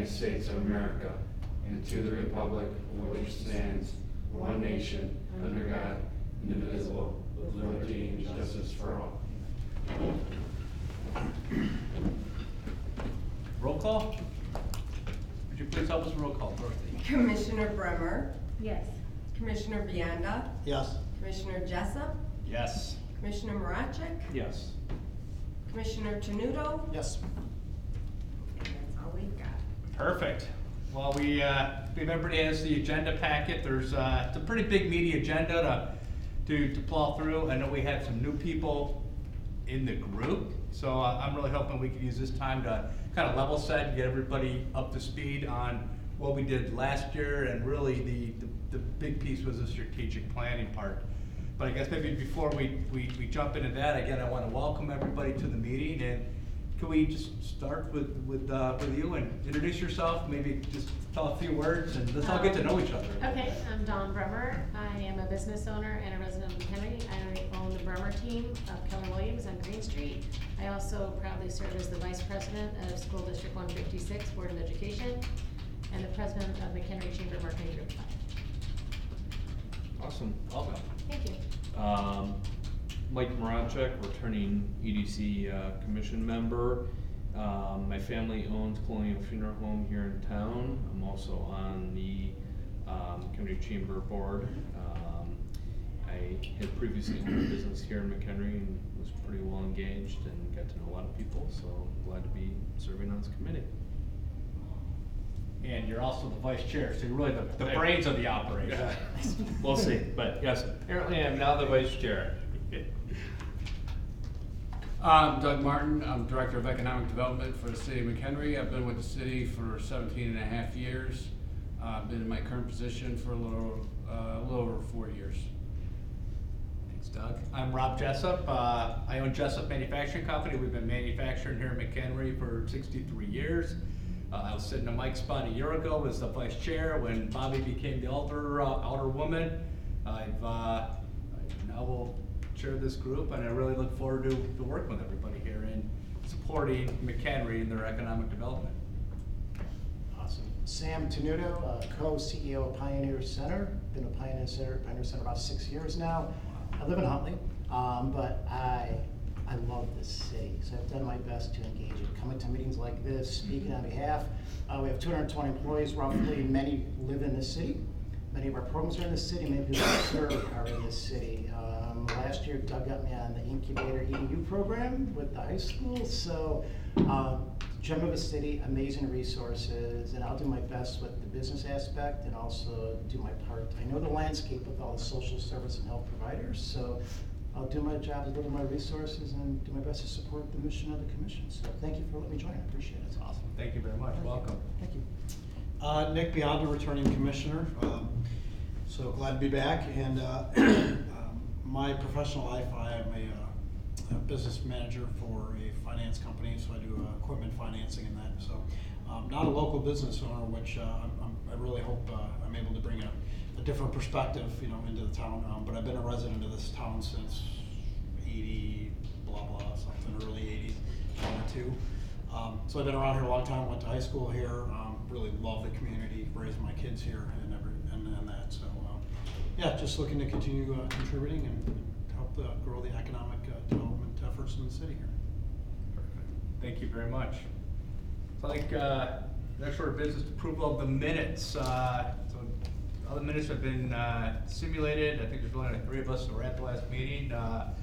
States of America and to the republic for which it stands, one nation, under God, indivisible, with liberty and justice for all. Roll call? Would you please help us with roll call, Dorothy? Commissioner Bremer, Yes. Commissioner Vianda, Yes. Commissioner Jessup, Yes. Commissioner Marachek, Yes. Commissioner Tenuto, Yes. and that's all we've got. Perfect. Well, if everybody has the agenda packet, there's it's a pretty big meaty agenda to plow through. I know we had some new people in the group, so I'm really hoping we could use this time to kind of level set and get everybody up to speed on what we did last year, and really the big piece was the strategic planning part. But I guess maybe before we jump into that, again, I want to welcome everybody to the meeting, and can we just start with you and introduce yourself, maybe just tell a few words, and let's all get to know each other. Okay, I'm Dawn Bremer. I am a business owner and a resident of McHenry. I own the Bremer team of Keller Williams on Green Street. I also proudly serve as the Vice President of School District 156, Board of Education, and the President of McHenry Chamber Marketing Group 5. Awesome. Welcome. Thank you. Mike Marachek, returning EDC commission member. My family owns Colonial Funeral Home here in town. I'm also on the Community Chamber Board. I had previously owned a business here in McHenry and was pretty well engaged and got to know a lot of people, so glad to be serving on this committee. And you're also the vice chair, so you're really the brains of the operation. We'll see, but yes, apparently I'm now the vice chair. I'm Doug Martin. I'm Director of Economic Development for the City of McHenry. I've been with the city for 17 and a half years. I've been in my current position for a little over 4 years. Thanks, Doug. I'm Rob Jessup. I own Jessup Manufacturing Company. We've been manufacturing here in McHenry for 63 years. I was sitting in Mike's spot a year ago as the vice chair when Bobby became the elder woman. I now will chair this group, and I really look forward to working with everybody here and supporting McHenry in their economic development. Awesome. Sam Tenuto, co-CEO of Pioneer Center. Been a Pioneer Center about 6 years now. I live in Huntley, but I love this city, so I've done my best to engage it. Coming to meetings like this, speaking on behalf. We have 220 employees roughly. Many live in this city. Many of our programs are in this city. Many people we serve are in this city. Last year, Doug got me on the Incubator EDU program with the high school. So, gem of a city, amazing resources, and I'll do my best with the business aspect and also do my part. I know the landscape with all the social service and health providers, so I'll do my job to deliver my resources and do my best to support the mission of the commission. So thank you for letting me join. I appreciate it. That's awesome. Thank you very much. Welcome. Thank you. Nick Bionda, returning commissioner. So glad to be back. And my professional life, I am a business manager for a finance company, so I do equipment financing and that. So not a local business owner, which I really hope I'm able to bring a different perspective, into the town. But I've been a resident of this town since 80, blah, blah, something, early 80s, 1 or 2. So I've been around here a long time, went to high school here, really love the community, raised my kids here and that. So yeah, just looking to continue contributing and help grow the economic development efforts in the city here. Perfect. Thank you very much. So I think next order of business, approval of the minutes. So all the minutes have been simulated. I think there's only 3 of us that were at the last meeting. Are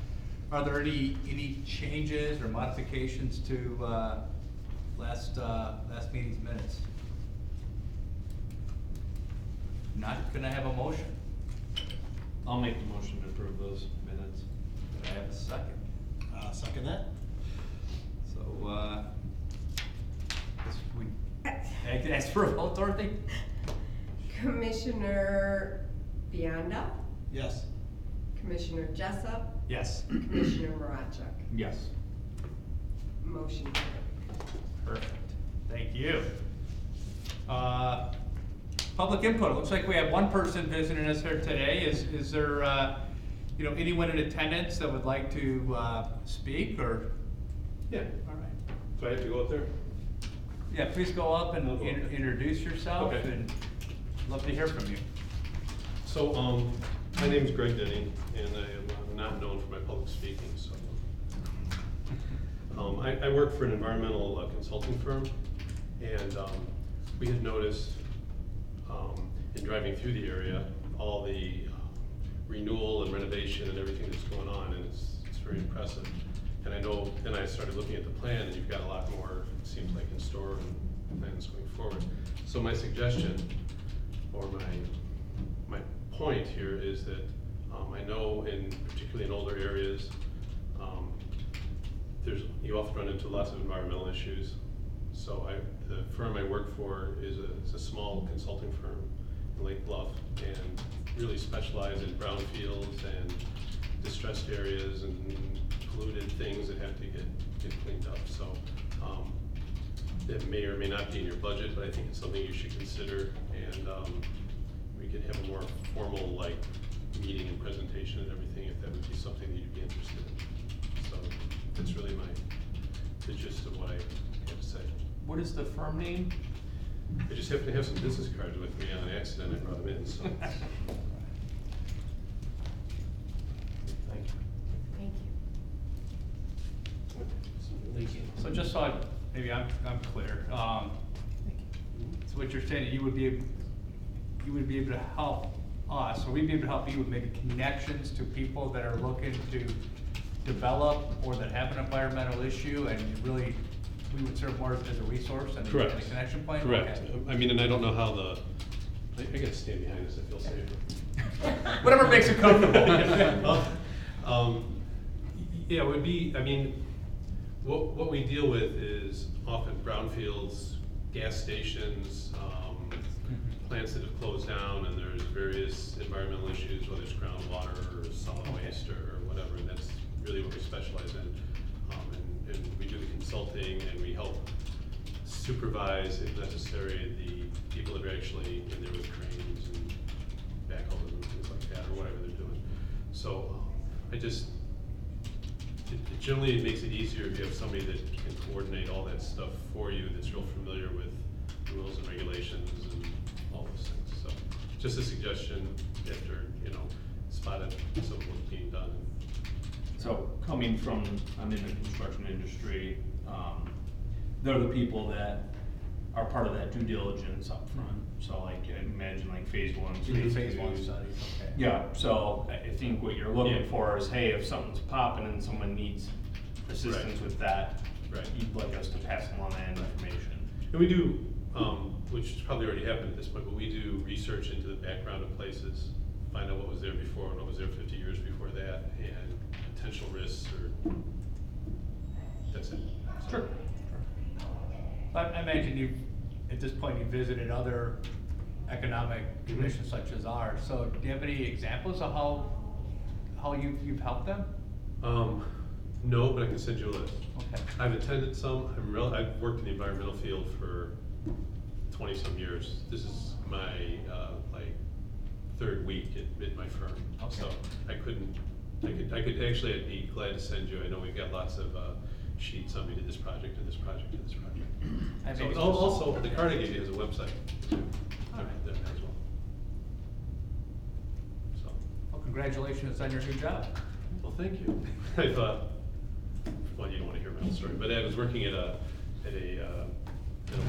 there any changes or modifications to last meeting's minutes? Not gonna have a motion. I'll make the motion to approve those minutes. Do I have a second? Second that. So I can ask for a vote, Dorothy? Commissioner Vianda, Yes. Commissioner Jessup, Yes. Commissioner Marachek. Yes. Motion carried. Perfect. Thank you. Public input. It looks like we have one person visiting us here today. Is there anyone in attendance that would like to speak or? Yeah. All right. So I have to go up there? Yeah, please go up and I'll go up. introduce yourself, Okay. and love to hear from you. So, my name is Greg Denny, and I am not known for my public speaking, so. I work for an environmental consulting firm, and we had noticed in driving through the area, all the renewal and renovation and everything that's going on, and it's very impressive. And I know, then I started looking at the plan, and you've got a lot more, it seems like, in store and plans going forward. So my suggestion, or my point here is that I know particularly in older areas, you often run into lots of environmental issues. So the firm I work for is a small consulting firm in Lake Bluff, and really specialize in brownfields and distressed areas and polluted things that have to get cleaned up. So it may or may not be in your budget, but I think it's something you should consider, and we could have a more formal meeting and presentation and everything if that would be something that you'd be interested in. So that's really the gist of what I have to say. What is the firm name? I just happen to have some business cards with me on accident. I brought them in, so. Thank you. Thank you. So just so maybe I'm clear, so what you're saying, you would be able to help us, or we'd be able to help you with maybe connections to people that are looking to develop or that have an environmental issue, and we would serve more as a resource and Correct. a connection point? Correct. Okay. I mean, and I don't know how I gotta stand behind this, I feel safer. Whatever makes it comfortable. Yeah, it would be, I mean, what we deal with is often brownfields, gas stations, plants that have closed down, and there's various environmental issues, whether it's groundwater or solid waste or whatever, and that's really what we specialize in. And we do the consulting, and we help supervise, if necessary, the people that are actually in there with cranes and backhoes and things like that, or whatever they're doing. So it generally makes it easier if you have somebody that can coordinate all that stuff for you, that's real familiar with rules and regulations and all those things. So just a suggestion after, spotted some work being done. So coming from, I'm in the construction industry, they're the people that are part of that due diligence up front. So like, imagine like phase one, You do phase phase two. one studies, okay. Yeah, so I think what you're looking Yeah. for is, hey, if something's popping and someone needs assistance Right. with that, Right. you'd like us to pass along that information. And we do, which probably already happened at this point, but we do research into the background of places, find out what was there before and what was there 50 years before that, and potential risks, or that's it. Sure. I imagine at this point, you visited other economic commissions such as ours, so do you have any examples of how you've helped them? No, but I can send you a list. Okay. I've attended some. I've worked in the environmental field for 20-some years. This is my third week at my firm. Okay. So I could actually, I'd be glad to send you. I know we've got lots of sheets on, we did this project and this project and this project. And So maybe also, the card I gave you has a website too, All right. there as well. So, Well, congratulations on your new job. well, thank you. I thought, well, you don't want to hear my whole story, but I was working at a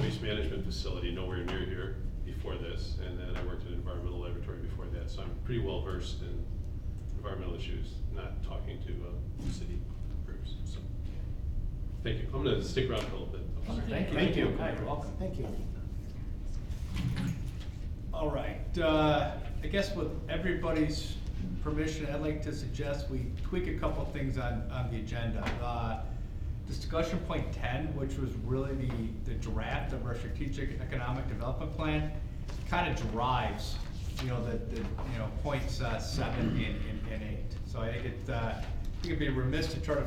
waste management facility nowhere near here before this, and then I worked at an environmental laboratory before that, so I'm pretty well versed in environmental issues, not talking to city groups, so. Thank you. I'm gonna stick around for a little bit. Thank you. Thank you. Hi, you're welcome. Thank you. All right, I guess with everybody's permission, I'd like to suggest we tweak a couple things on the agenda. Discussion point 10, which was really the draft of our strategic economic development plan, kind of drives, the points 7 and 8. So I think it'd be remiss to try to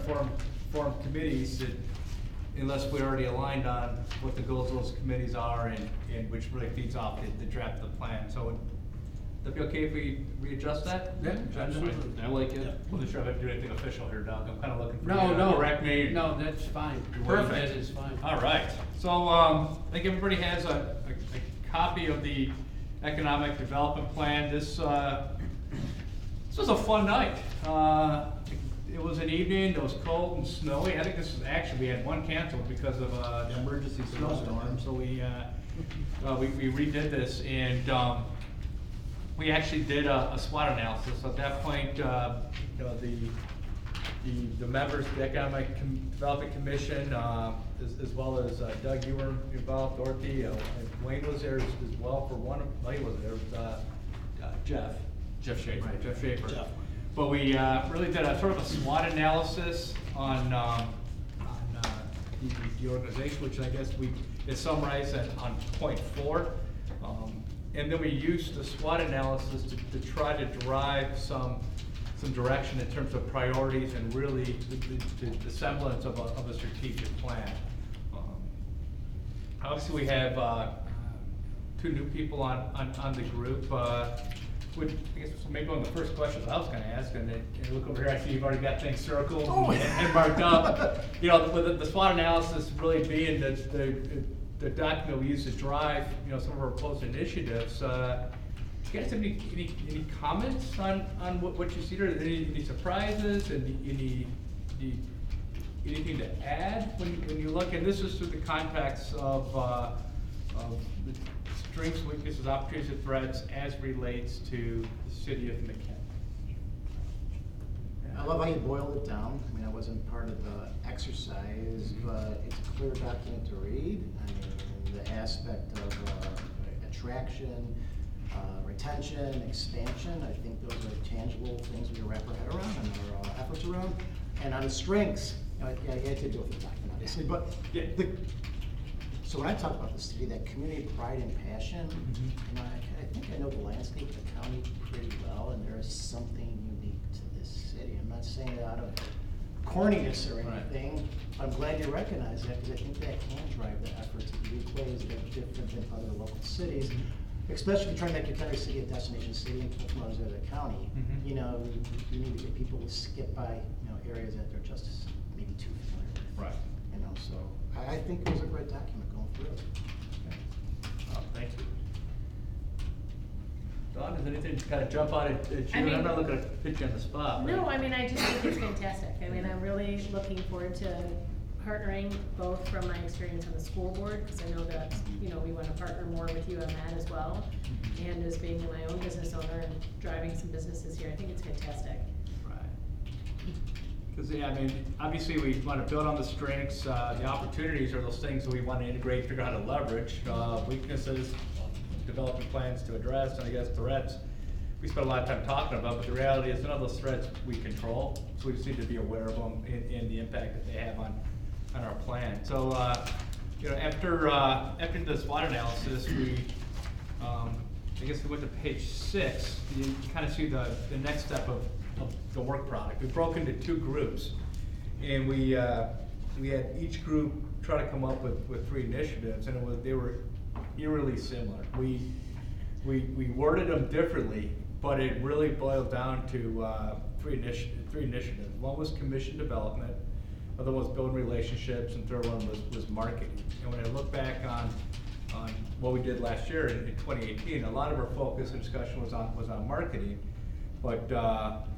form committees unless we're already aligned on what the goals of those committees are and which really feeds off the draft of the plan. So that be okay if we readjust that? Yeah, Agenda? absolutely. I like it. Yeah. Wasn't sure if I have to do anything official here, Doug. I'm kinda looking for No, you to no. correct me. No, that's fine. The way Perfect. it is fine. All right, so, I think everybody has a copy of the economic development plan. This was a fun night. It was an evening, it was cold and snowy. I think this is, actually, we had one canceled because of, an emergency snowstorm, so we redid this, and, we actually did a SWOT analysis. At that point, you know, the members of the Economic Development Commission, as well as Doug, you were involved, Dorothy, Wayne was there as well for one, no, he wasn't there, it was Jeff Schaefer. Right, Jeff Schaefer. Jeff. But we really did a sort of a SWOT analysis on the organization, which I guess it's summarized on point 4. And then we used the SWOT analysis to try to drive some direction in terms of priorities and really the semblance of a strategic plan. Obviously, we have 2 new people on the group. Would, I guess, maybe one of the first questions I was gonna ask, and look over here, I see you've already got things circled and marked up. You know, with the SWOT analysis really being the document we use to drive, you know, some of our proposed initiatives. Do you guys have any comments on what you see there? Any surprises, and anything to add when you look? And this is through the context of the strengths, weaknesses, opportunities, and threats as relates to the city of McHenry. I love how you boiled it down. I mean, I wasn't part of the exercise, but it's a clear document to read. I mean, the aspect of attraction, retention, expansion, I think those are tangible things we can wrap our head around and our efforts around. And on the strengths, you know, yeah, you had to go through the document, obviously, but so when I talk about the city, that community pride and passion, you know, I think I know the landscape of the county pretty well, and there is something unique to this city. I'm not saying it out of corniness or anything, but I'm glad you recognize that, because I think that can drive the efforts that you do play as different than other local cities. Especially if you're trying to make McHenry City a destination city and pull from others out of the county. You know, you need to get people to skip by, you know, areas that they're just maybe too familiar with. Right. You know, so I think it was a great document going through it. Oh, thank you. Dawn, is anything kind of jump out at you? I mean- I'm not looking to put you on the spot. but- No, I mean, I just think it's fantastic. I mean, I'm really looking forward to partnering both from my experience on the school board, because I know that, you know, we want to partner more with you on that as well, and as being my own business owner and driving some businesses here. I think it's fantastic. Right. Because, yeah, I mean, obviously, we want to build on the strengths. The opportunities are those things that we want to integrate, figure out how to leverage. Weaknesses, developing plans to address, and I guess threats, we spend a lot of time talking about, but the reality is none of those threats we control, so we just need to be aware of them and the impact that they have on our plan. So, you know, after the SWOT analysis, we, I guess we went to page 6, you kind of see the next step of the work product. We broke into 2 groups, and we had each group try to come up with 3 initiatives, and they were eerily similar. We worded them differently, but it really boiled down to 3 initiatives. One was commission development, other one was building relationships, and third one was marketing. And when I look back on what we did last year in 2018, a lot of our focus and discussion was on marketing. But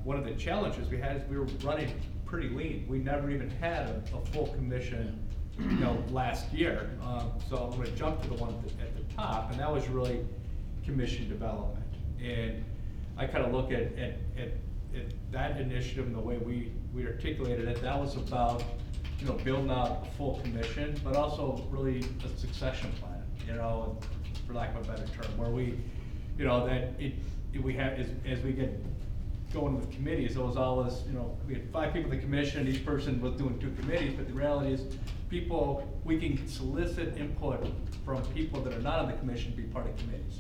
one of the challenges we had is we were running pretty lean. We never even had a full commission, you know, last year. So I'm going to jump to the one at the top, and that was really commission development. And I kind of look at that initiative and the way we articulated it. That was about, you know, building out a full commission, but also really a succession plan, you know, for lack of a better term, where we, you know, that we have, as we get going with committees, it was always, you know, we had 5 people in the commission, each person was doing 2 committees, but the reality is we can solicit input from people that are not on the commission to be part of committees.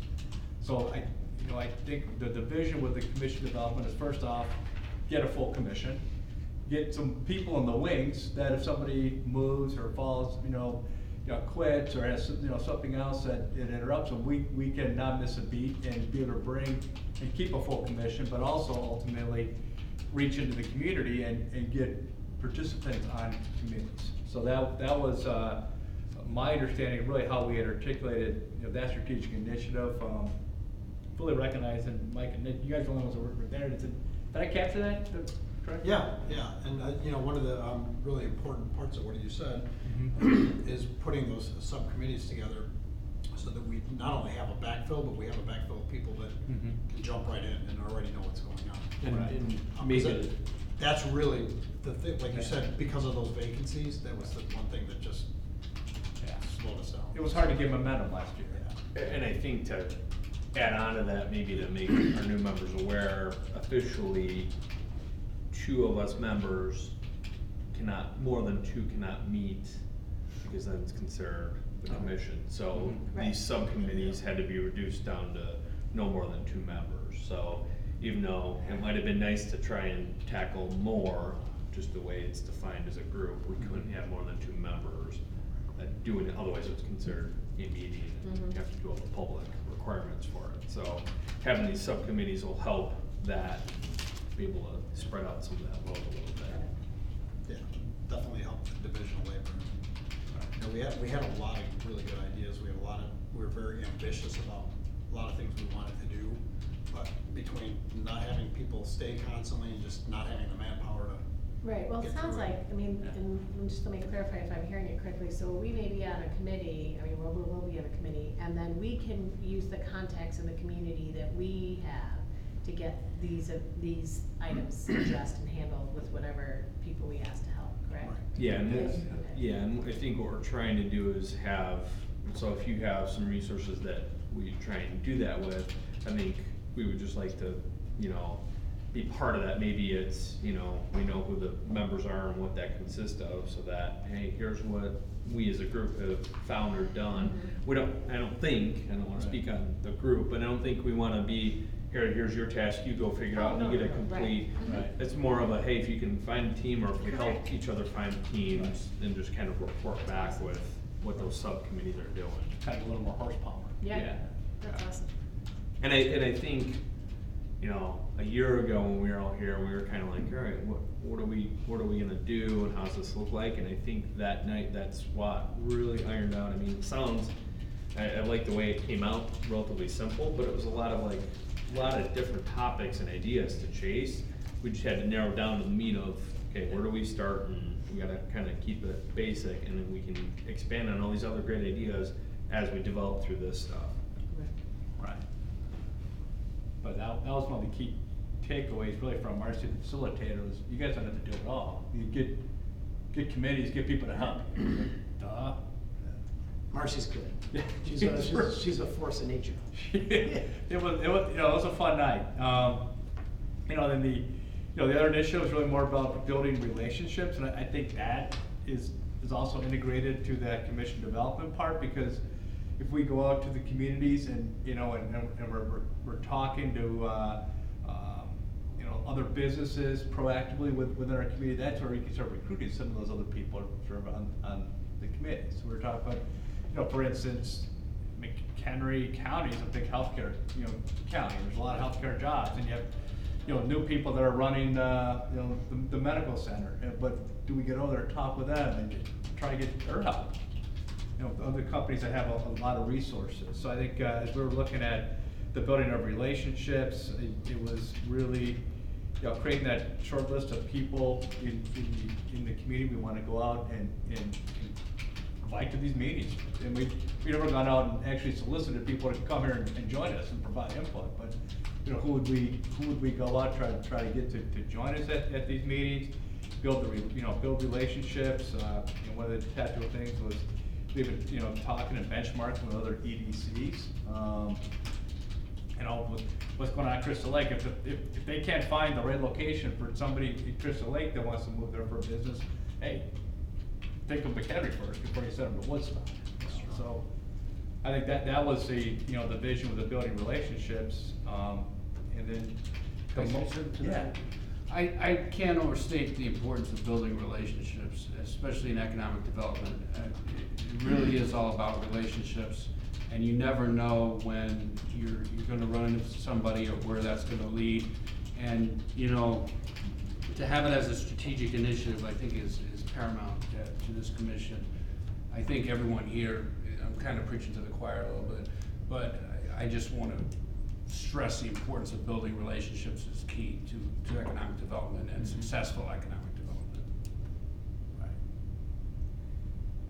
So I think the vision with the commission development is, first off, get a full commission, get some people in the wings that if somebody moves or falls, you know, quits or has, something else that it interrupts them, we can not miss a beat and be able to bring and keep a full commission, but also ultimately reach into the community and get participants on committees. So that was, my understanding of really how we had articulated, that strategic initiative, fully recognizing, Mike and Nick, you guys are the only ones that were there, did I capture that correctly? Yeah, and one of the really important parts of what you said is putting those subcommittees together so that we not only have a backfill, but we have a backfill of people that can jump right in and already know what's going on. And 'Cause maybe, that's really the thing, like you said, because of those vacancies, that was the one thing that just slowed us down. It was hard to get momentum last year. and I think to add on to that, maybe to make our new members aware, officially, 2 of us members more than 2 cannot meet, because then it's considered the commission. So Right. these subcommittees had to be reduced down to no more than 2 members. So even though it might have been nice to try and tackle more, just the way it's defined as a group, we couldn't have more than 2 members that do it, otherwise it's considered a meeting, and you have to do all the public requirements for it. So having these subcommittees will help that, be able to spread out some of that load a little bit. Yeah, definitely helped the division of labor. We had a lot of really good ideas. We were very ambitious about a lot of things we wanted to do, but between not having people stay constantly and just not having the manpower to. Right, well, it get sounds through it. like, and just let me clarify if I'm hearing it correctly, so we may be on a committee, we'll be on a committee, and then we can use the contacts in the community that we have to get these items addressed and handled with whatever people we ask to help, correct? Right. Yeah, and Yes. and I think what we're trying to do is so if you have some resources that we try and do that with, I think we would just like to, be part of that. Maybe it's, we know who the members are and what that consists of, so that, hey, here's what we as a group have found or done. I don't wanna speak on the group, but I don't think we wanna be, here's your task, you go figure it out, and you get a complete. Right. It's more of a, hey, if you can find a team, or if we help Correct. each other find teams, then just kind of report back with what those subcommittees are doing. Kind of a little more horsepower. Yeah. That's awesome. And I think, a year ago when we were all here, we were kind of like, all right, what are we gonna do, and how's this look like? And I think that night, that's what really ironed out. I mean, it sounds, I like the way it came out, relatively simple, but it was a lot of different topics and ideas to chase. We just had to narrow down to the meat of, okay, where do we start, and we gotta kind of keep it basic, and then we can expand on all these other great ideas as we develop through this stuff. Right. But that was one of the key takeaways really from our city facilitator was, you guys don't have to do it all. You get committees, get people to help. Duh. Marcy's good. Yeah. She's a force of nature. It was a fun night. Then the other initiative was really more about building relationships, and I think that is also integrated to that commission development part, because if we go out to the communities and we're talking to other businesses proactively within our community, that's where we can start recruiting some of those other people sort of on the committee. So we're talking about, for instance, McHenry County is a big healthcare county. There's a lot of healthcare jobs, and you have new people that are running the medical center. But do we get over there and talk with them and try to get their help? Other companies that have a lot of resources. So I think as we were looking at the building of relationships, it was really creating that short list of people in the community we want to go out and invite to these meetings. And we never gone out and actually solicited people to come here and join us and provide input. But who would we go out try to get to join us at these meetings, build relationships. One of the tactical things was we've been talking and benchmarking with other EDCs. What's going on at Crystal Lake, if they can't find the right location for somebody in Crystal Lake that wants to move there for a business, hey, think of McHenry first before you send them to Woodstock. So I think that was the vision with the building relationships, and then. Can I say something to that? I can't overstate the importance of building relationships, especially in economic development. It really is all about relationships, and you never know when you're gonna run into somebody or where that's gonna lead. And, you know, to have it as a strategic initiative, I think is paramount to this commission. I think everyone here, I'm kind of preaching to the choir a little bit, but I just want to stress the importance of building relationships is key to economic development and successful economic development. Right.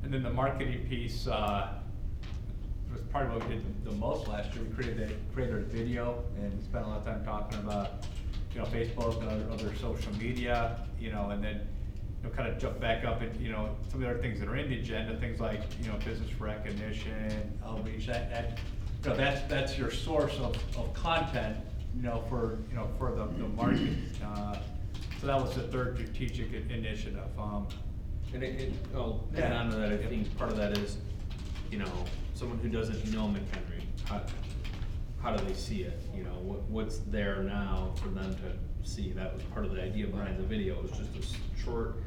And then the marketing piece, was part of what we did the most last year. We created a video and spent a lot of time talking about, you know, Facebook and other social media, you know, and then, you know, kind of jump back up and, you know, some of the other things that are in the agenda, things like, you know, business recognition, outreach, that, you know, that's your source of content, you know, for the market. So that was the third strategic initiative. And I'll add on to that, I think part of that is, you know, someone who doesn't know McHenry, how do they see it? You know, what's there now for them to see? That was part of the idea behind the video. It was just a short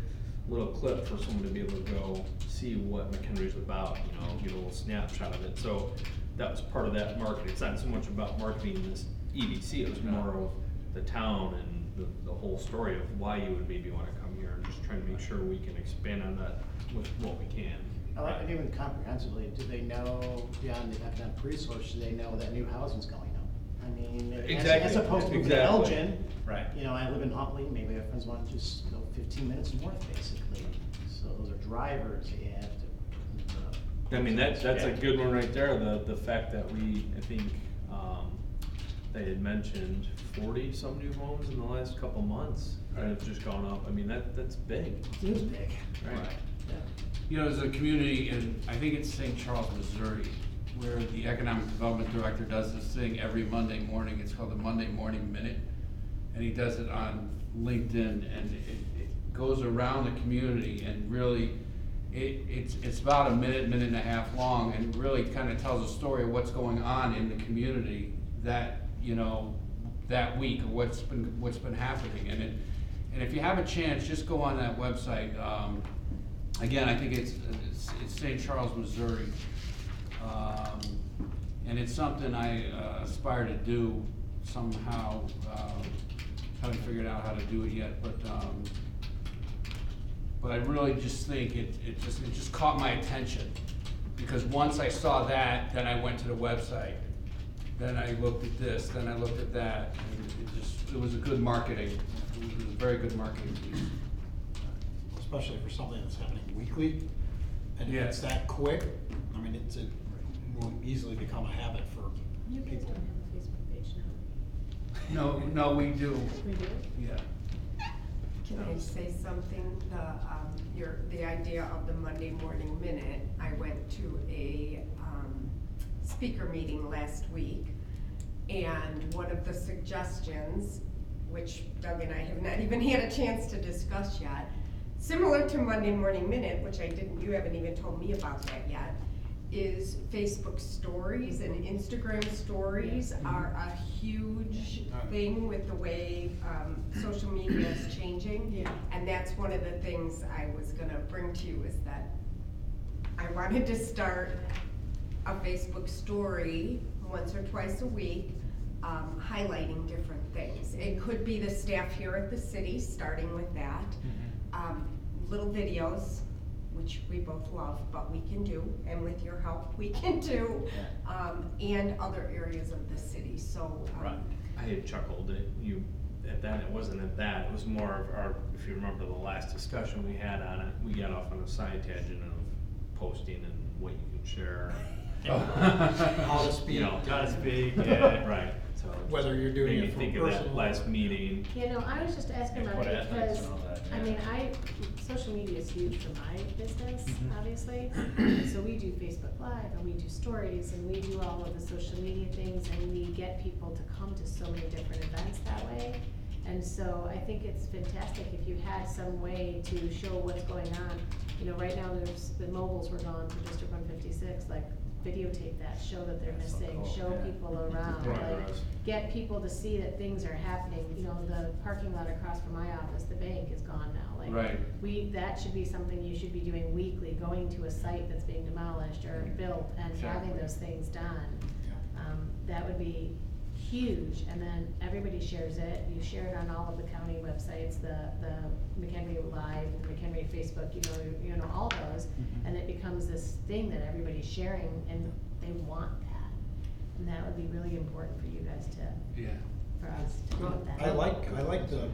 little clip for someone to be able to go see what McHenry's about, you know, get a little snapshot of it. So that was part of that marketing. It's not so much about marketing this EDC, it was more of the town and the whole story of why you would maybe want to come here, and just trying to make sure we can expand on that with what we can. And even comprehensively, do they know, beyond the economic resource, do they know that new housing's going up? I mean, Exactly. as opposed to moving to Exactly. Elgin, Right. you know, I live in Huntley, maybe my friends want to just go 15 minutes north, basically. So those are drivers you have to. I mean, that's a good one right there, the fact that I think, they had mentioned 40-some new homes in the last couple months that have just gone up. I mean, that's big. It is big. Right. Yeah. You know, there's a community in, I think it's St. Charles, Missouri, where the economic development director does this thing every Monday morning. It's called the Monday Morning Minute. And he does it on LinkedIn, and it goes around the community, and really, it's about a minute and a half long, and really kind of tells a story of what's going on in the community that, you know, that week, or what's been happening. And if you have a chance, just go on that website. Again, I think it's St. Charles, Missouri. And it's something I aspire to do somehow. Haven't figured out how to do it yet, but I really just think it just caught my attention, because once I saw that, then I went to the website, then I looked at this, then I looked at that, and it was a good marketing. It was a very good marketing piece. Especially for something that's happening weekly, and Yeah. it's that quick, I mean, it will easily become a habit for You guys people. don't have a Facebook page now. No, we do, We do? yeah. Can I say something? The idea of the Monday Morning Minute, I went to a speaker meeting last week, and one of the suggestions, which Doug and I have not even had a chance to discuss yet, similar to Monday Morning Minute, which you haven't even told me about that yet, is Facebook stories, and Instagram stories are a huge thing with the way social media is changing. Yeah. And that's one of the things I was gonna bring to you, is that I wanted to start a Facebook story once or twice a week, highlighting different things. It could be the staff here at the city, starting with that. Little videos, which we both love, but we can do, and with your help, we can do, and other areas of the city, so. Right. I had chuckled at that, it wasn't at that, it was more of our, if you remember the last discussion we had on it, we got off on a side tangent of posting and what you can share. How to speak. You know, How to speak, yeah. Right, so. Whether you're doing made me it from think of that personal- last meeting. You know, I was just asking about What it athletes because, and all that, I yeah. mean, social media is huge for my business, obviously. So we do Facebook Live, and we do stories, and we do all of the social media things, and we get people to come to so many different events that way. And so I think it's fantastic if you had some way to show what's going on. You know, right now, the mobiles were gone for District 156, like videotape that, show that they're That's so missing, cool, show yeah. people around, like, get people to see that things are happening. You know, the parking lot across from my office, the bank is gone now, like. Right. That should be something you should be doing weekly, going to a site that's being demolished or built and having Exactly. those things done. That would be huge, and then everybody shares it, you share it on all of the county websites, the McHenry Live, the McHenry Facebook, you know, all those, and it becomes this thing that everybody's sharing, and they want that. And that would be really important for you guys to, Yeah. for us to want that. I like the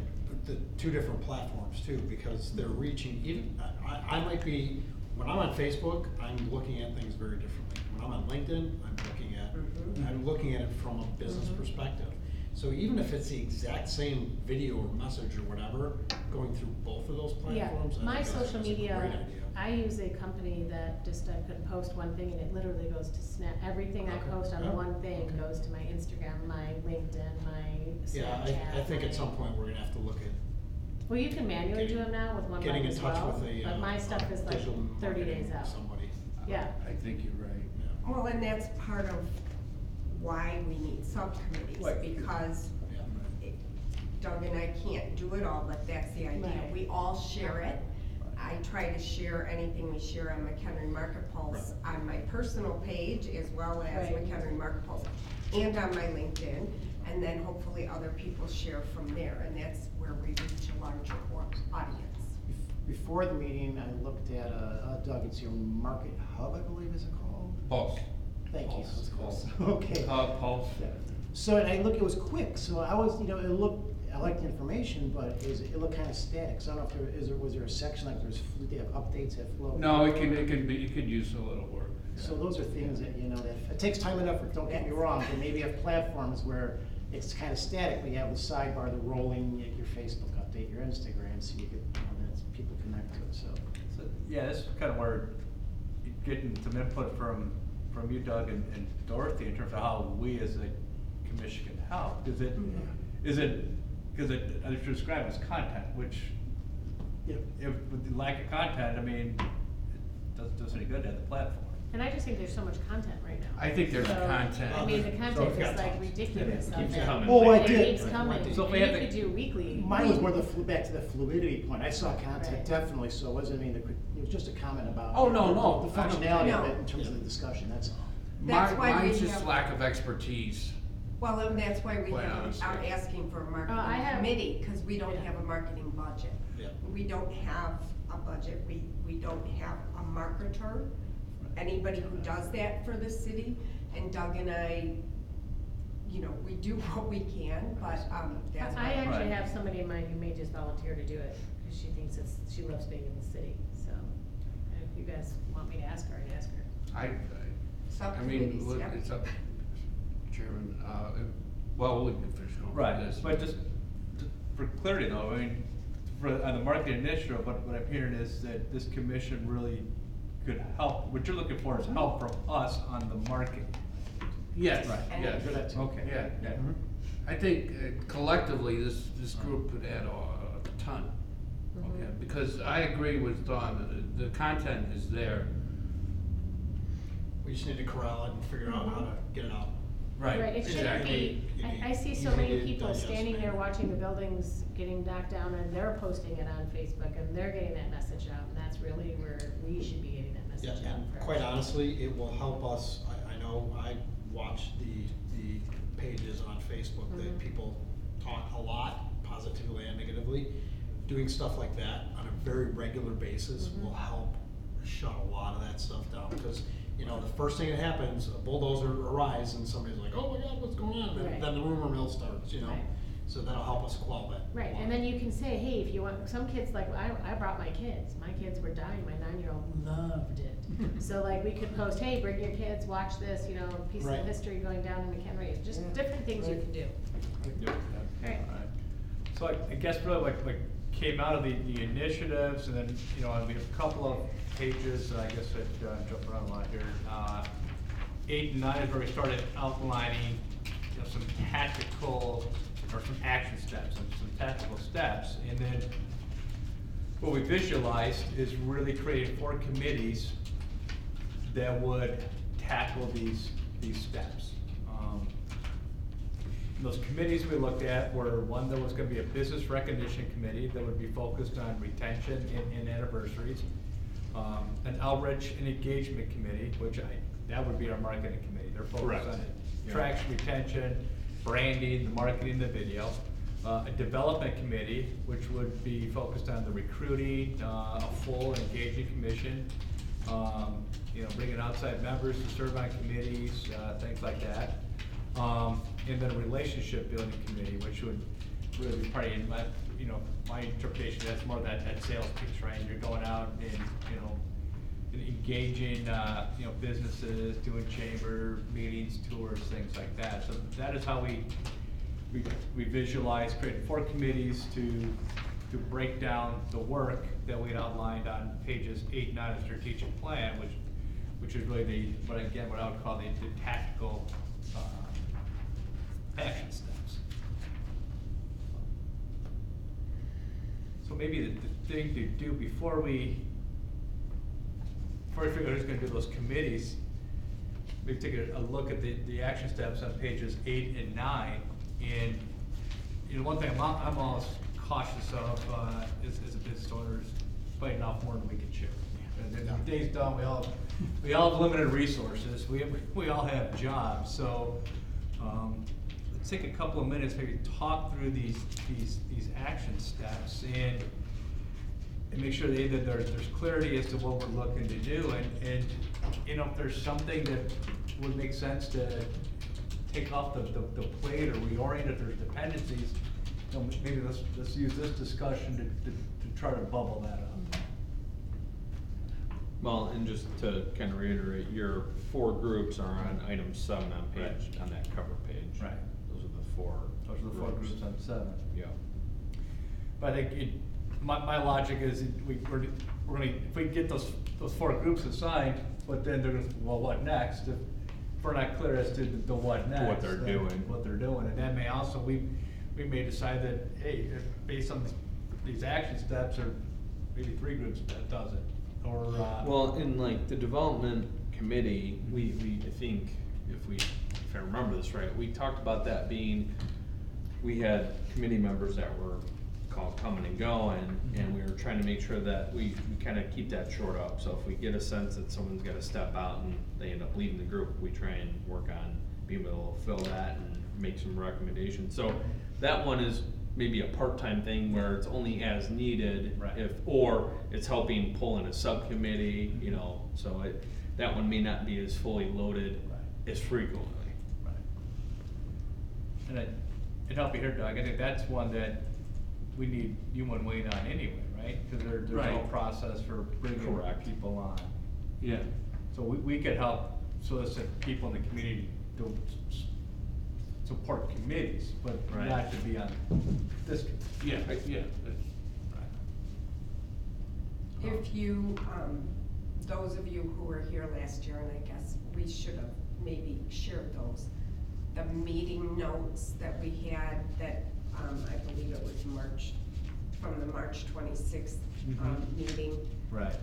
two different platforms too, because they're reaching, even, I might be, when I'm on Facebook, I'm looking at things very differently. When I'm on LinkedIn, I'm looking at it from a business perspective. So even if it's the exact same video or message or whatever, going through both of those platforms, I My think that's social a great media, idea. I use a company that just, I could post one thing and it literally goes to Snap. Everything I Okay. post on Yeah. one thing goes to my Instagram, my LinkedIn, my Yeah, Snapchat. I think at my- some point we're gonna have to look at Well, you can manually do them now with one button getting in as touch well, with a, but my stuff is like digital 30 marketing days out. somebody. Yeah. I think you're right. Yeah. Well, and that's part of why we need subcommittees, Right. because Yeah. Doug and I can't do it all, but that's the idea. Right. We all share it. I try to share anything we share on McHenry Market Pulse on my personal page as well as Right. McHenry Market Pulse and on my LinkedIn. And then hopefully other people share from there, and that's where we reach a larger audience. Before the meeting, I looked at, Doug, it's your Market Hub, I believe is it called? Pulse. Thank you. Pulse. That's close. Pulse. Okay. Pulse. So, and I look, it was quick, so I was, it looked, I liked the information, but it looked kind of static, so I don't know if was there a section, like they have updates that flow? No, it could use a little work. So those are things that, that it takes time and effort, don't get me wrong, but maybe you have platforms where it's kind of static, but you have the sidebar, the rolling, like your Facebook update, your Instagram, so you get, that people connect to it, so. So, yeah, this is kind of where you're getting some input from you, Doug, and Dorothy, in terms of how we as a commission can help. Because as you described, as content, which, Yeah. if with the lack of content, I mean, it doesn't do us any good to have the platform. And I just think there's so much content right now. I think there's So, content. I mean, the So content we've got is like tons. ridiculous It out keeps there. coming. Oh, I It did. keeps coming, So if we and have you to- could do weekly. Mine was more back to the fluidity point. I saw content Right. definitely, so it wasn't, it was just a comment about. Oh, no. The functionality of No. it in terms of the discussion, that's all. That's why we Mine's just have- lack of expertise. Well, and that's why we Quite have, honestly. I'm asking for a I marketing have- committee, because we don't Yeah. have a marketing budget. Yeah. We don't have a budget, we don't have a marketer, anybody who does that for the city, and Doug and I, we do what we can, but, that's I why. actually Right. have somebody in mind who may just volunteer to do it, because she thinks she loves being in the city, so. If you guys want me to ask her, I'd ask her. I mean, Subcommittees, look, yeah. it's up, Chairman, well, we can finish going Right, with this. but just for clarity though, I mean, on the marketing initiative, what I'm hearing is that this commission really could help, what you're looking for is help from us on the marketing. Yes, Right. yes. Good at- Okay. Yeah. I think collectively, this group could add a ton. Mhm. Okay, because I agree with Dawn, the content is there. We just need to corral it and figure out how to get it out. Right, it shouldn't exactly. be, I see so Easy many to people digest, standing there maybe. watching the buildings getting knocked down, and they're posting it on Facebook, and they're getting that message out, and that's really where we should be getting that Yeah, message out. and for our quite citizens. honestly, it will help us, I know I watch the pages on Facebook Mhm. that people talk a lot, positively and negatively. Doing stuff like that on a very regular basis Mhm. will help shut a lot of that stuff down, because, the first thing that happens, a bulldozer arrives and somebody's like, oh my God, what's going on? Right. And then the rumor mill starts, Right. so that'll help us quell that. Right, and then you can say, hey, if you want, some kids, like, I brought my kids were dying, my 9-year-old loved it. So like, we could post, hey, bring your kids, watch this, piece Right. of history going down in McHenry, just different things you can do. Yep. Right. So I guess really what came out of the initiatives, and then, we have a couple of pages, I guess I'd jump around a lot here. 8 and 9 is where we started outlining, some tactical, or some action steps, and some tactical steps. And then what we visualized is really creating 4 committees that would tackle these steps. Those committees we looked at were one that was gonna be a business recognition committee that would be focused on retention and anniversaries. An outreach and engagement committee, that would be our marketing committee. They're Correct. focused on Yeah. attraction, retention, branding, the marketing, the video. A development committee, which would be focused on the recruiting, a full engaging commission, bringing outside members to serve on committees, things like that. And then a relationship building committee, which would really be probably in my interpretation, that's more that sales piece, right? You're going out and engaging, businesses, doing chamber meetings, tours, things like that. So that is how we visualize, created 4 committees to break down the work that we had outlined on pages 8 and 9 of the strategic plan, which is really what I would call the tactical action steps. So maybe the thing to do before we figure out who's gonna do those committees, maybe take a look at the action steps on pages 8 and 9. And one thing I'm always cautious of is a business owner is biting off more than we can chew. And the day's done, we all have limited resources, we all have jobs, so let's take a couple of minutes, maybe talk through these action steps and make sure that there's clarity as to what we're looking to do, and if there's something that would make sense to take off the plate or reorient if there's dependencies, maybe let's use this discussion to try to bubble that up. Well, and just to kind of reiterate, your 4 groups are on item 7 on on that cover page. Right. Those are the 4. Those are the 4 groups on 7. Yeah. But I think my logic is we're gonna, if we get those 4 groups assigned, but then they're gonna, well, what next? If we're not clear as to the what next. What they're then doing. What they're doing, and that may also, we may decide that, hey, based on these action steps, or maybe 3 groups that does it, or. Well, in like the development committee, I think, if I remember this right, we talked about that being, we had committee members that were coming and going, and we were trying to make sure that we kind of keep that short up. So if we get a sense that someone's got to step out and they end up leaving the group, we try and work on being able to fill that and make some recommendations. So that one is maybe a part-time thing where it's only as needed, Right. or it's helping pull in a subcommittee, so that one may not be as fully loaded as frequently. Right. And it help you here, Doug, I think that's one that we need you and Wayne on anyway, right? Because there's no Right. process for bringing Correct. people on. Yeah. So we could help solicit people in the community to support committees, but Right. not to be on this. Yeah, yeah. If you, those of you who were here last year, and I guess we should have maybe shared those, the meeting notes that we had that, I believe it was from the March 26th meeting, Right.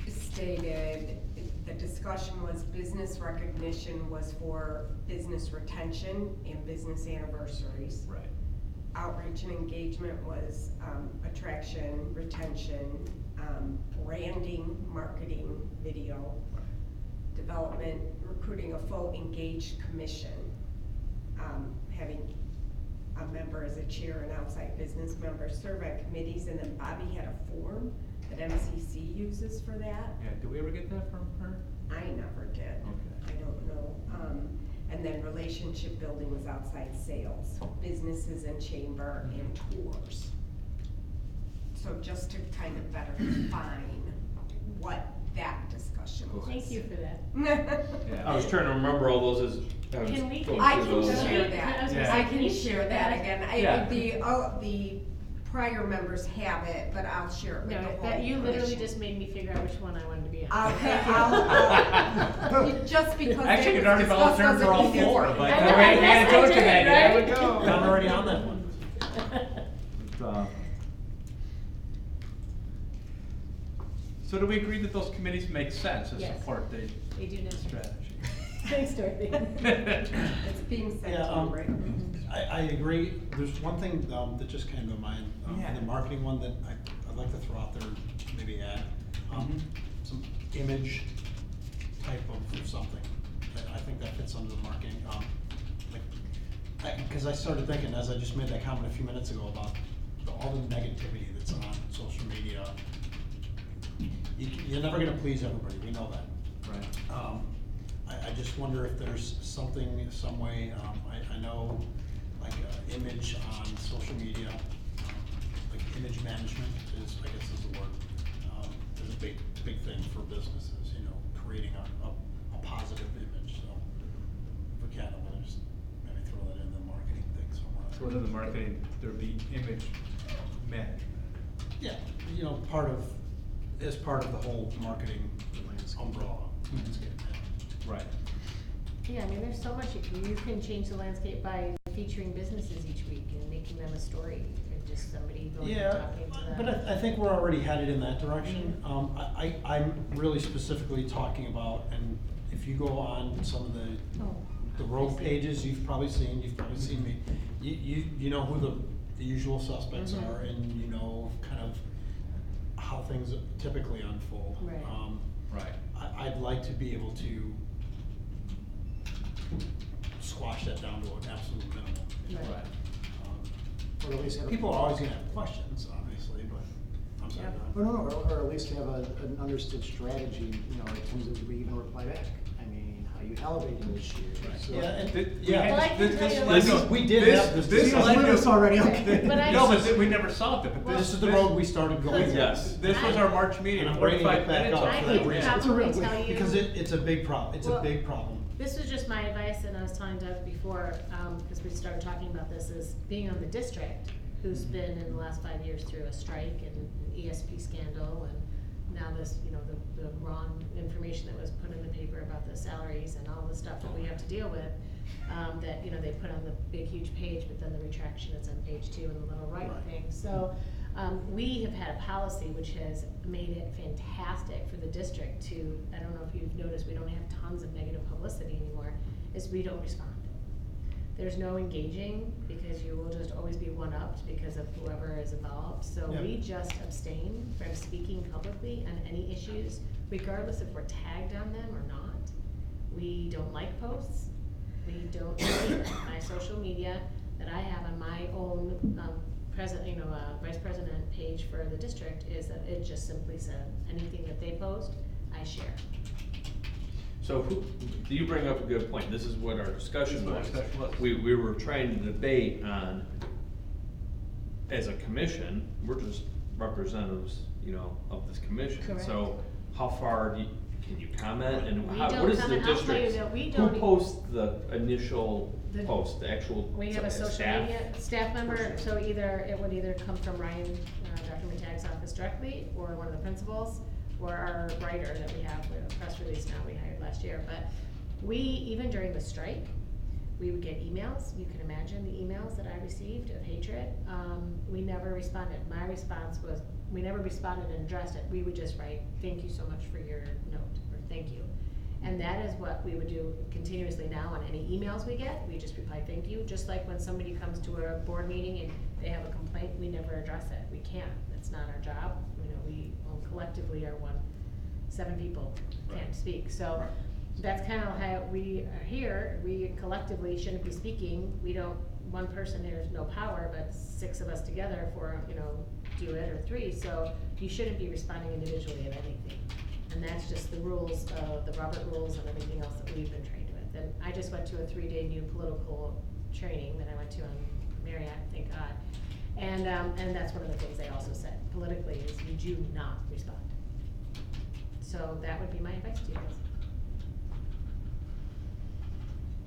stated, the discussion was business recognition was for business retention and business anniversaries. Right. Outreach and engagement was attraction, retention, branding, marketing, video, development, recruiting a full engaged commission, having a member as a chair and outside business members serve on committees, and then Bobby had a form that MCC uses for that. Yeah, did we ever get that from her? I never did. Okay. I don't know. And then relationship building was outside sales, businesses and chamber and tours. So just to kind of better define what that discussion was. Thank you for that. Yeah. I was trying to remember all those as I was Can we- going I through can those. share I that. was gonna I say, can you share that again. Yeah. The prior members have it, but I'll share it with the No, whole that, you literally commission. just made me figure out which one I wanted to be on. Okay, I'll just because Actually, it you'd was already discussed volunteered for all doesn't mean 4, it's- but I I know, ran yes, into I it did, today, there we right? go. I'm already on that one. So do we agree that those committees make sense to Yes. support the They do now. strategy? Thanks, Dorothy. It's being sent Yeah, to you, right? I agree. There's one thing that just came to mind, Yeah. the marketing one that I'd like to throw out there, maybe add, some image type of something. I think that fits under the marketing, because I started thinking, as I just made that comment a few minutes ago about all the negativity that's on social media. You're never gonna please everybody, we know that. Right. I just wonder if there's something, some way, I know, like, image on social media, like image management is, I guess is the word, is a big thing for businesses, you know, creating a positive image, so if we can, I'm gonna just maybe throw that in the marketing thing somewhere. So within the marketing, there'd be image management. Yeah, you know, as part of the whole marketing umbrella. landscape, yeah. Right. Yeah, I mean, there's so much you can change the landscape by featuring businesses each week and making them a story, and just somebody going and Yeah, talking to them. but I think we're already headed in that direction. I'm really specifically talking about, and if you go on some of the road pages, you've probably seen me, you know who the usual suspects are, and you know kind of how things typically unfold. Right. Right. I'd like to be able to squash that down to an absolute minimum. Right. Or at least have. People are always gonna have questions, obviously, but I'm sorry. Yeah. go ahead. Or no, or at least have an understood strategy, you know, in terms of we even reply back. I mean, how you elevate an issue. So- Yeah, and, Well, yeah. I can tell you this- what- We did have this This discussion. led with to- us already, okay. But I- No, but we never solved it, but This is the road we started going down. Yes. This was our March meeting, And I'm ready to 45 get back minutes. up I for can that reason. probably It's a real- tell you. Because it's a big problem, it's a Well, big problem. This was just my advice, and I was telling Doug before, because we started talking about this, is being on the district, who's been in the last 5 years through a strike and an ESP scandal, and now this, you know, the wrong information that was put in the paper about the salaries and all the stuff that we have to deal with, that, you know, they put on the big, huge page, but then the retraction is on page 2 in the little right Right. thing. So, we have had a policy which has made it fantastic for the district to, I don't know if you've noticed, we don't have tons of negative publicity anymore, is we don't respond. There's no engaging, because you will just always be one-upped because of whoever is involved. So Yeah. we just abstain from speaking publicly on any issues, regardless if we're tagged on them or not. We don't like posts. We don't do anything. My social media that I have on my own, vice president page for the district is that it just simply said, anything that they post, I share. So you bring up a good point. This is what our discussion was. This is what our discussion was. We were trying to debate on, as a commission, we're just representatives, you know, of this commission. Correct. So how far can you comment, and We how, don't what is the comment. I'll tell you district? that we Who don't- posts the initial The- post, the actual We have a social staff? media staff member, so it would either come from Ryan, Dr. Matag's office directly, or one of the principals, or our writer that we have a press release now we hired last year. But we, even during the strike, we would get emails. You can imagine the emails that I received of hatred. We never responded. My response was, we never responded and addressed it. We would just write, thank you so much for your note, or thank you. And that is what we would do continuously now on any emails we get. We just reply, thank you. Just like when somebody comes to a board meeting and they have a complaint, we never address it. We can't. It's not our job. You know, we collectively are 7 people can't speak. So that's kind of how we are here. We collectively shouldn't be speaking. We don't, one person, there's no power, but 6 of us together for, you know, do it, or 3. So you shouldn't be responding individually of anything. And that's just the rules, the Robert rules and everything else that we've been trained with. And I just went to a 3-day new political training that I went to on Marriott, thank God. And that's one of the things they also said, politically, is you do not respond. So that would be my advice to you guys.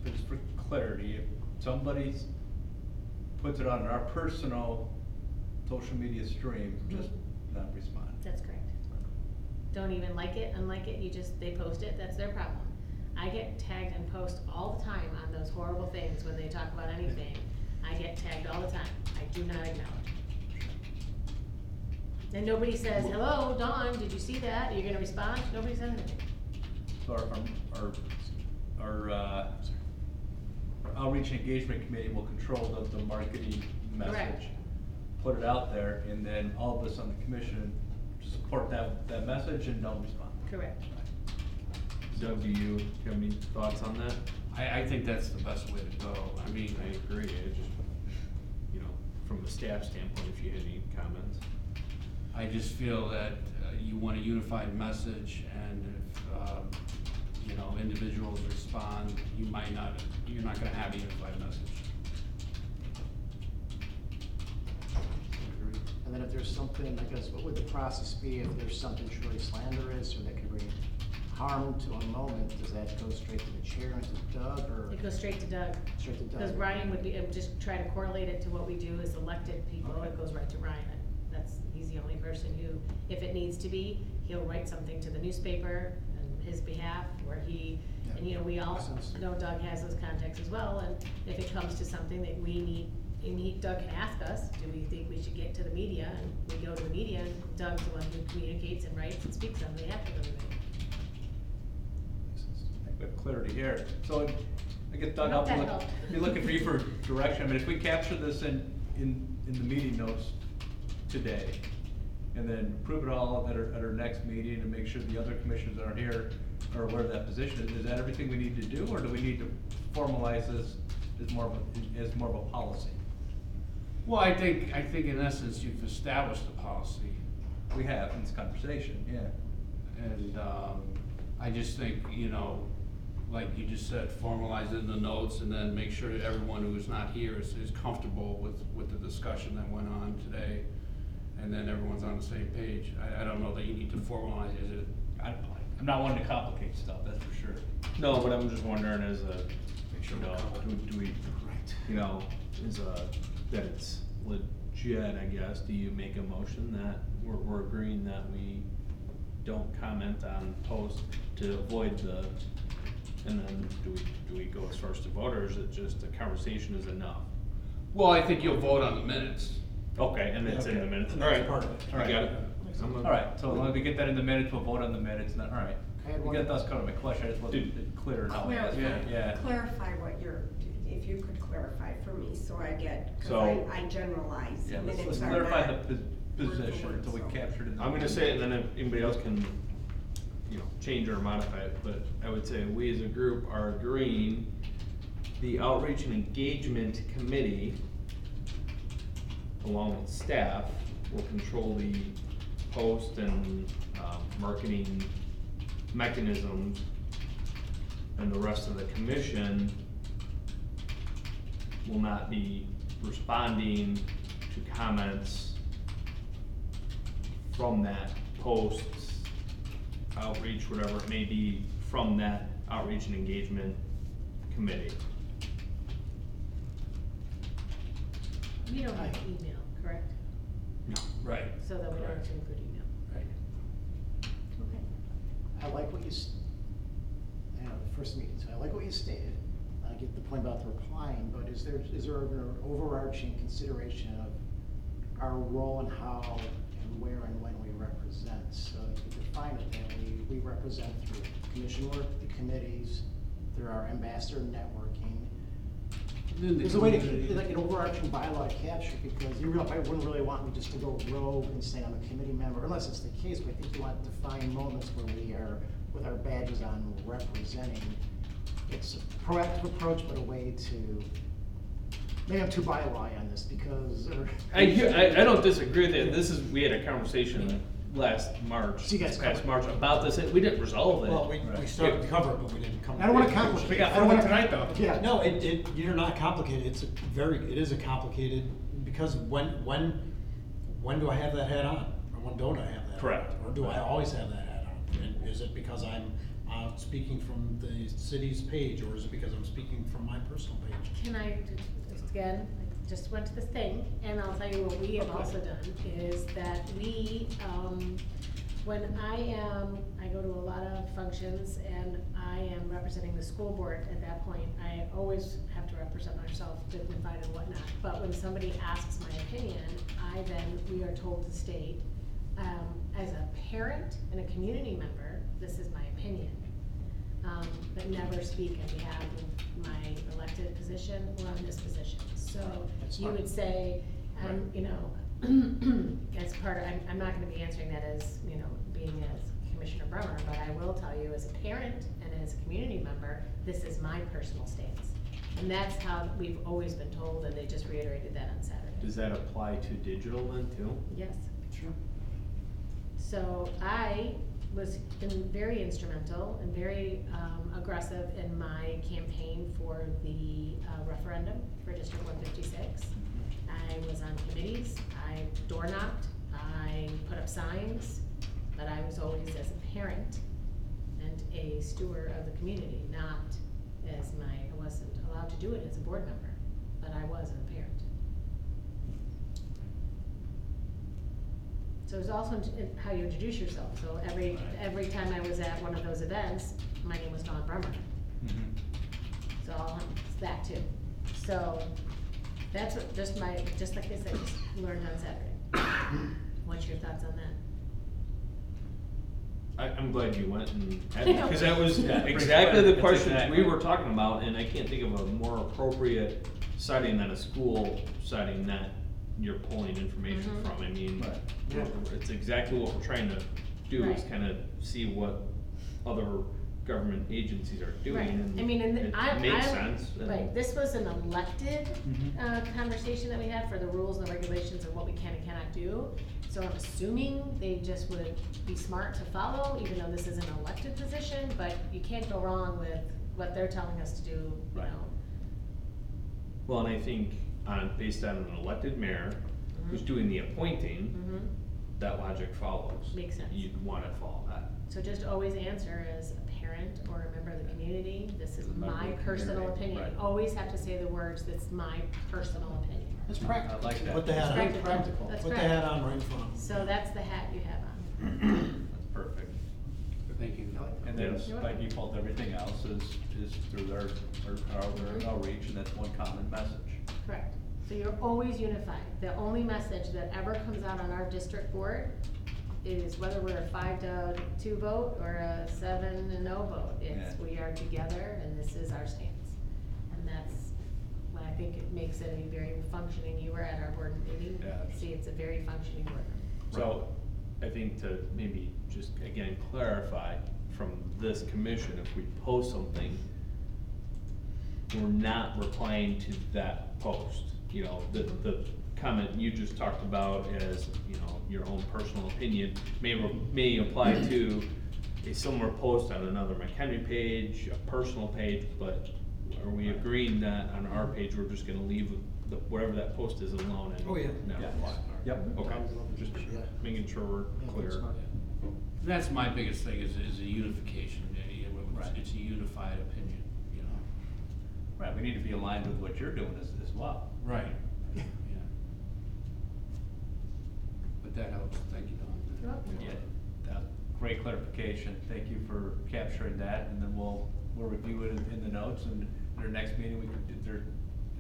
But just for clarity, if somebody puts it on our personal social media stream, just not respond. That's correct. Don't even like it, unlike it, they post it, that's their problem. I get tagged and post all the time on those horrible things when they talk about anything. I get tagged all the time. I do not acknowledge. And nobody says, hello, Dawn, did you see that? Are you gonna respond? Nobody said anything. So our our outreach and engagement committee will control the marketing message. Correct. Put it out there, and then all of us on the commission support that message and don't respond. Correct. Doug, do you have any thoughts on that? I think that's the best way to go. I mean, I agree, I just, you know, from a staff standpoint, if you had any comments. I just feel that you want a unified message, and if, you know, individuals respond, you're not gonna have a unified message. And then if there's something, I guess, what would the process be if there's something truly slanderous or that could bring harm to a moment? Does that go straight to the chair and to Doug, or? It goes straight to Doug. Straight to Doug. Because Ryan would be, just try to correlate it to what we do as elected people, Okay. it goes right to Ryan. He's the only person who, if it needs to be, he'll write something to the newspaper on his behalf, where he, Yeah. and you know, we all Makes sense. know Doug has those contacts as well, and if it comes to something that we need, Doug can ask us, do we think we should get to the media, and we go to the media, and Doug's the one who communicates and writes and speaks on behalf of everybody. Good clarity here. So I guess Doug, I hope I'll that helped. be looking for you for direction. I mean, if we capture this in the meeting notes today, and then prove it all at our next meeting, and make sure the other commissioners that aren't here are aware of that position, is that everything we need to do, or do we need to formalize this as more of a policy? Well, I think in essence, you've established the policy. We have in this conversation, yeah. And I just think, you know, like you just said, formalize it in the notes, and then make sure that everyone who is not here is comfortable with the discussion that went on today, and then everyone's on the same page. I don't know that you need to formalize it. I'm not wanting to complicate stuff, that's for sure. No, but I'm just wondering as a, sure you know, do we, you know, that it's legit, I guess, do you make a motion that we're agreeing that we don't comment on posts to avoid and then do we go as far as to vote, or is it just a conversation is enough? Well, I think you'll vote on the minutes. Okay, and it's in the minutes, all That's right, part of it. I got it. All right, so when we get that in the minutes, we'll vote on the minutes, and all right. I had We one- got those covered. My question, I just wasn't clear how I asked it. Yeah. Clarify what you're, if you could clarify for me, so I get, cause So- I generalize, Yeah, let's minutes are clarify not the word for position word, until we so. captured it. in the I'm gonna minutes. say it, and then if anybody else can, you know, change or modify it, but I would say we as a group are agreeing the outreach and engagement committee, along with staff, will control the post and, marketing mechanisms, and the rest of the commission will not be responding to comments from that post, outreach, whatever it may be, from that outreach and engagement committee. We don't have email, correct? No. Right. So that we don't have to include email. Right. Okay. I like what you know, the first meeting, so I like what you stated. I get the point about the replying, but is there an overarching consideration of our role and how and where and when we represent? So you can define it that we represent through commission work, the committees, through our ambassador networking. There's a way to, like, an overarching bylaw to capture, because you I wouldn't really want me just to go rogue and say I'm a committee member, unless it's the case, but I think you want to define moments where we are, with our badges on, representing. It's a proactive approach, but a way to, maybe I'm too bylaw on this, because, I don't disagree with that. We had a conversation last March, So you guys past covered March, about this, we didn't resolve it. Well, we started to cover it, but we didn't come. I don't wanna complicate. We got I don't wanna- tonight, though. Yeah. No, you're not complicated, it is a complicated, because when do I have that hat on? Or when don't I have that? hat Correct. on? Or do I always have that hat on? And is it because I'm speaking from the city's page, or is it because I'm speaking from my personal page? Can I, just again, I just went to this thing, and I'll tell you what we have also done, is that we, when I go to a lot of functions, and I am representing the school board at that point, I always have to represent myself, dignified and whatnot, but when somebody asks my opinion, we are told to state, as a parent and a community member, this is my opinion. but never speak on behalf of my elected position or on this position. So That's you fine. would say, you know, as part of, I'm not gonna be answering that as, you know, being as Commissioner Brummer, but I will tell you as a parent and as a community member, this is my personal stance. And that's how we've always been told, and they just reiterated that on Saturday. Does that apply to digital then too? Yes. Sure. So I was very instrumental and very aggressive in my campaign for the referendum for District 156. I was on committees, I door knocked, I put up signs, but I was always as a parent and a steward of the community, not as I wasn't allowed to do it as a board member, but I was as a parent. So it's also how you introduce yourself. So every time I was at one of those events, my name was Dawn Brummer. So it's that too. So that's what, just like I said, just learned on Saturday. What's your thoughts on that? I'm glad you went and had, Yeah. because that was Yeah, exactly the that's questions exactly. we were talking about, and I can't think of a more appropriate setting than a school setting that you're pulling information Mhm. from. I mean, Right. Yeah. it's exactly what we're trying to do, is Right. kind of see what other government agencies are doing. Right. And I mean, and it I makes sense. and- Right, this was an elected Mhm. conversation that we had for the rules and the regulations of what we can and cannot do. So I'm assuming they just would be smart to follow, even though this is an elected position, but you can't go wrong with what they're telling us to do, you Right. know. Well, and I think based on an elected mayor who's Mhm. doing the appointing, Mhm. that logic follows. Makes sense. You'd want to follow that. So just always answer as a parent or a member of the community, this is A member my of the personal community, opinion. right. Always have to say the words, that's my personal opinion. It's practical. I like that. Put the hat on. It's practical. That's Put the correct. hat on right in front of them. So that's the hat you have on. That's perfect. Thank you. And then Yes. by default, everything else is through their outreach, and that's one common message. Correct. So you're always unified. The only message that ever comes out on our district board is whether we're a 5-2 vote or a 7-0 vote. It's, Yeah. we are together and this is our stance. And that's why I think it makes it a very functioning, you were at our board meeting. Yeah. See, it's a very functioning board. So, I think to maybe just again clarify from this commission, if we post something, we're not replying to that post. You know, the comment you just talked about as, you know, your own personal opinion may apply to a similar post on another McHenry page, a personal page, but are we agreeing that on our page, we're just gonna leave whatever that post is alone and Oh, yeah. not Yeah. apply? Yep. Okay, just Yeah. making sure we're Yeah, clear. that's smart. That's my biggest thing is a unification. Right. It's a unified opinion, you know? Right, we need to be aligned with what you're doing as well. Right. Yeah. But that helps. Thank you, Don. You're welcome. Yeah, great clarification, thank you for capturing that, and then we'll review it in the notes, and at our next meeting, we could, if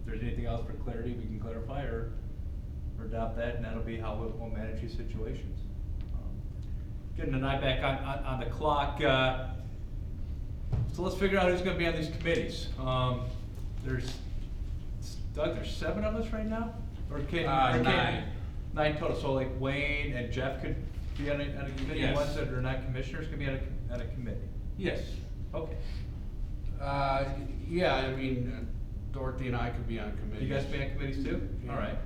there's anything else for clarity, we can clarify or adopt that, and that'll be how we'll manage these situations. Getting an eye back on the clock, so let's figure out who's gonna be on these committees. Doug, there's 7 of us right now? Or can? 9. 9 total, so like Wayne and Jeff could be on a committee, Yes. ones that are not commissioners could be on a committee. Yes. Okay. Yeah, I mean, Dorothy and I could be on committees. You guys be on committees too? Yeah. All right.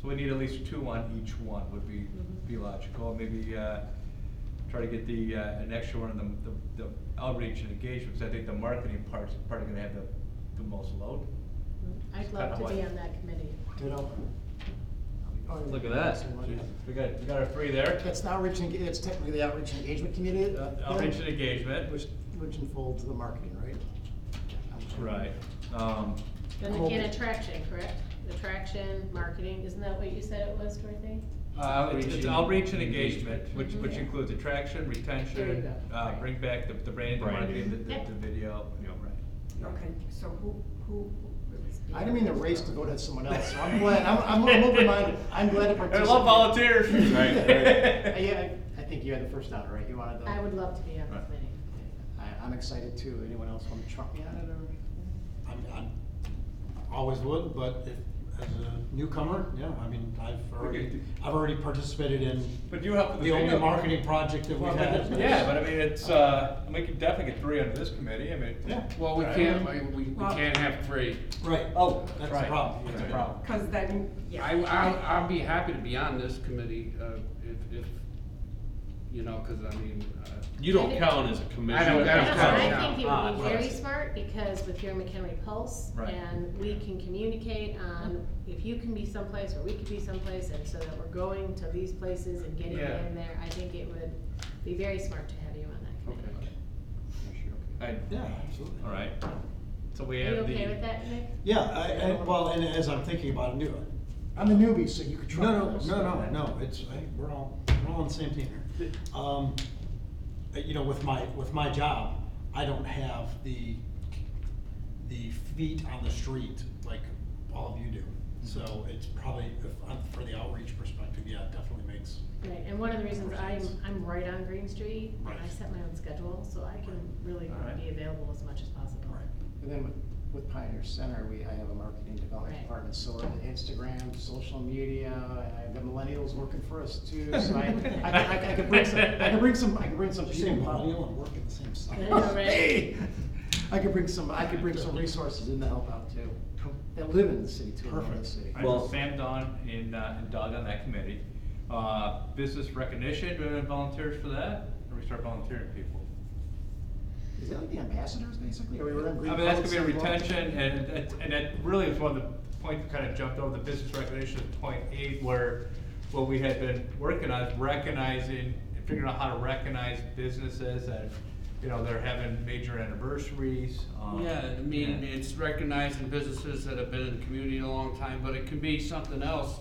So we need at least 2 on each one would be logical. Maybe, try to get an extra one on the outreach and engagement, because I think the marketing part's probably gonna have the most load. I'd love Kinda to be what- on that committee. Ditto. Oh, Look at that. We got our 3 there. It's the outreach, it's technically the outreach and engagement committee. Outreach and engagement. Which unfolds the marketing, right? Right. And Well- attraction, correct? Attraction, marketing, isn't that what you said it was, Dorothy? It's outreach and engagement, which Mhm. includes attraction, There you retention, go. Right. bring back the brand, the Branding. marketing, Yep. the video, you know, right. Okay, so who was? I didn't mean to race to go to someone else, so I'm glad, I'm open-minded, I'm glad to participate. I love volunteers. Right, right. Yeah, I think you had the first out, right? You wanted the. I would love to be on the Right. committee. I'm excited too. Anyone else want to truck me on it or? I'm always would, but if, as a newcomer, yeah, I mean, I've already participated in But you help with the only video. marketing project that we've Well, had. yeah, but I mean, it's, we can definitely get 3 under this committee, I mean. Yeah. Well, we Right. can't, we Well- can't have 3. Right. Oh, That's right. the problem. That's the problem. Cause then, yeah. I'll be happy to be on this committee, if, you know, cause I mean, You don't count as a commissioner. I don't count. I think it would Ah, be very right. smart, because with your McHenry Pulse, Right. and we can communicate on if you can be someplace, or we could be someplace, and so that we're going to these places and getting Yeah. in there, I think it would be very smart to have you on that committee. I, Yeah, absolutely. All right. So we Are you have the. okay with that, Nick? Yeah, well, and as I'm thinking about it, I'm the newbie, so you could truck me. No, it's, we're all on the same team here. You know, with my job, I don't have the feet on the street like all of you do. So it's probably, for the outreach perspective, yeah, it definitely makes. Right, and one of the reasons I'm right on Green Street, and I Right. set my own schedule, so I can really All right. be available as much as possible. Right. And then with Pioneer Center, I have a marketing development Right. department, so the Instagram, social media, and I have the millennials working for us too, so I could bring some Did you say people. millennial and work in the same site? I know, right? Hey! I could bring some resources in to help out too, that live in the city too, live in the city. I know Well- Sam, Don, and Doug on that committee. Business recognition, do we have volunteers for that? Or we start volunteering people? Is that like the ambassadors basically, or we were in Green I mean, that's Coats gonna be and all? retention, and that really is one of the points that kind of jumped over the business recognition at point 8, where what we had been working on is recognizing, figuring out how to recognize businesses that, you know, they're having major anniversaries. yeah, I mean, yeah. it's recognizing businesses that have been in the community a long time, but it can be something else,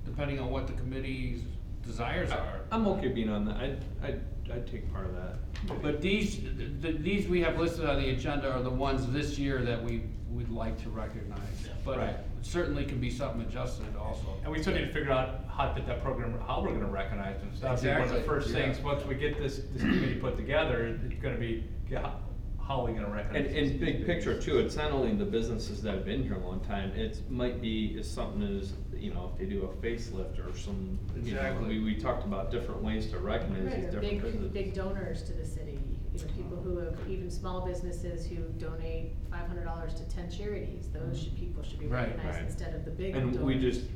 depending on what the committee's desires are. I'm okay being on that. I'd take part of that. But these we have listed on the agenda are the ones this year that we would like to recognize. But Right. it certainly can be something adjusted also. And we still need to figure out how we're gonna recognize them. So that'll be one of the Exactly, first yeah. things, once we get this committee put together, it's gonna be, how are we gonna recognize these And big businesses? picture too, it's not only the businesses that have been here a long time, it might be as something as, you know, if they do a facelift or some, you know, Exactly. we talked about different ways to recognize Right, these or different businesses. big donors to the city, you know, people who have, even small businesses who donate $500 to 10 charities, those people should be Right, recognized right. instead of the big donors. And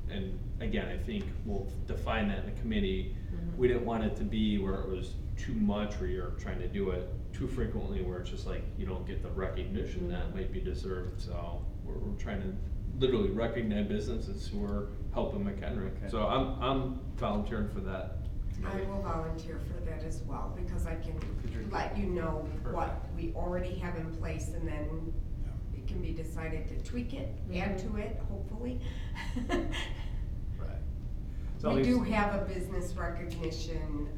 and again, I think we'll define that in the committee. Mhm. We didn't want it to be where it was too much, where you're trying to do it too frequently, where it's just like, you don't get the recognition that might be deserved, so we're trying to literally recognize businesses who are helping McHenry. Okay. So I'm volunteering for that I committee. will volunteer for that as well, because I can let you know what we already have in place, and then it can be decided to tweak it, add to it, hopefully. Right. So We these- do have a business recognition,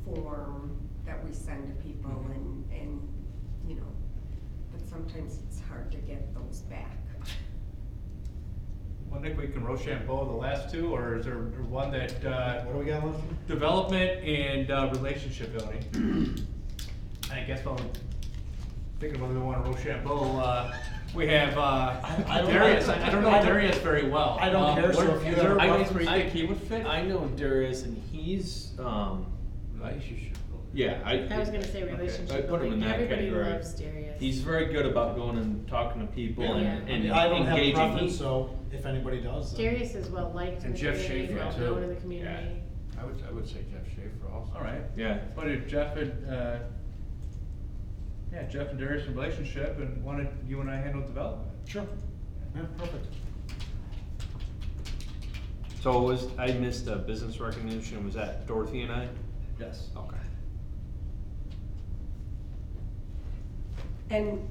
form that we send to people, and, you know, but sometimes it's hard to get those back. Well, Nick, we can Rochambeau the last two, or is there one that, What do we got left? development and, relationship building? I guess while I'm thinking whether we want to Rochambeau, we have, I don't- Darius, I don't know Darius very well. I don't care, so what- if you is there a have- place where you think he would fit? I know Darius, and he's, Relationship building. yeah, I was gonna say Okay. relationship I'd put him in building, that everybody category. loves Darius. he's very good about going and talking to people Yeah. and I don't have a engaging. preference, so if anybody does. then- Darius is well liked in And the Jeff community, Schaefer, well too. known in the community. I would say Jeff Schaefer also. All right. Yeah. What did Jeff and, Jeff and Darius in relationship, and wanted you and I handle development? Sure, yeah, perfect. So I missed a business recognition, was that Dorothy and I? Yes. Okay. And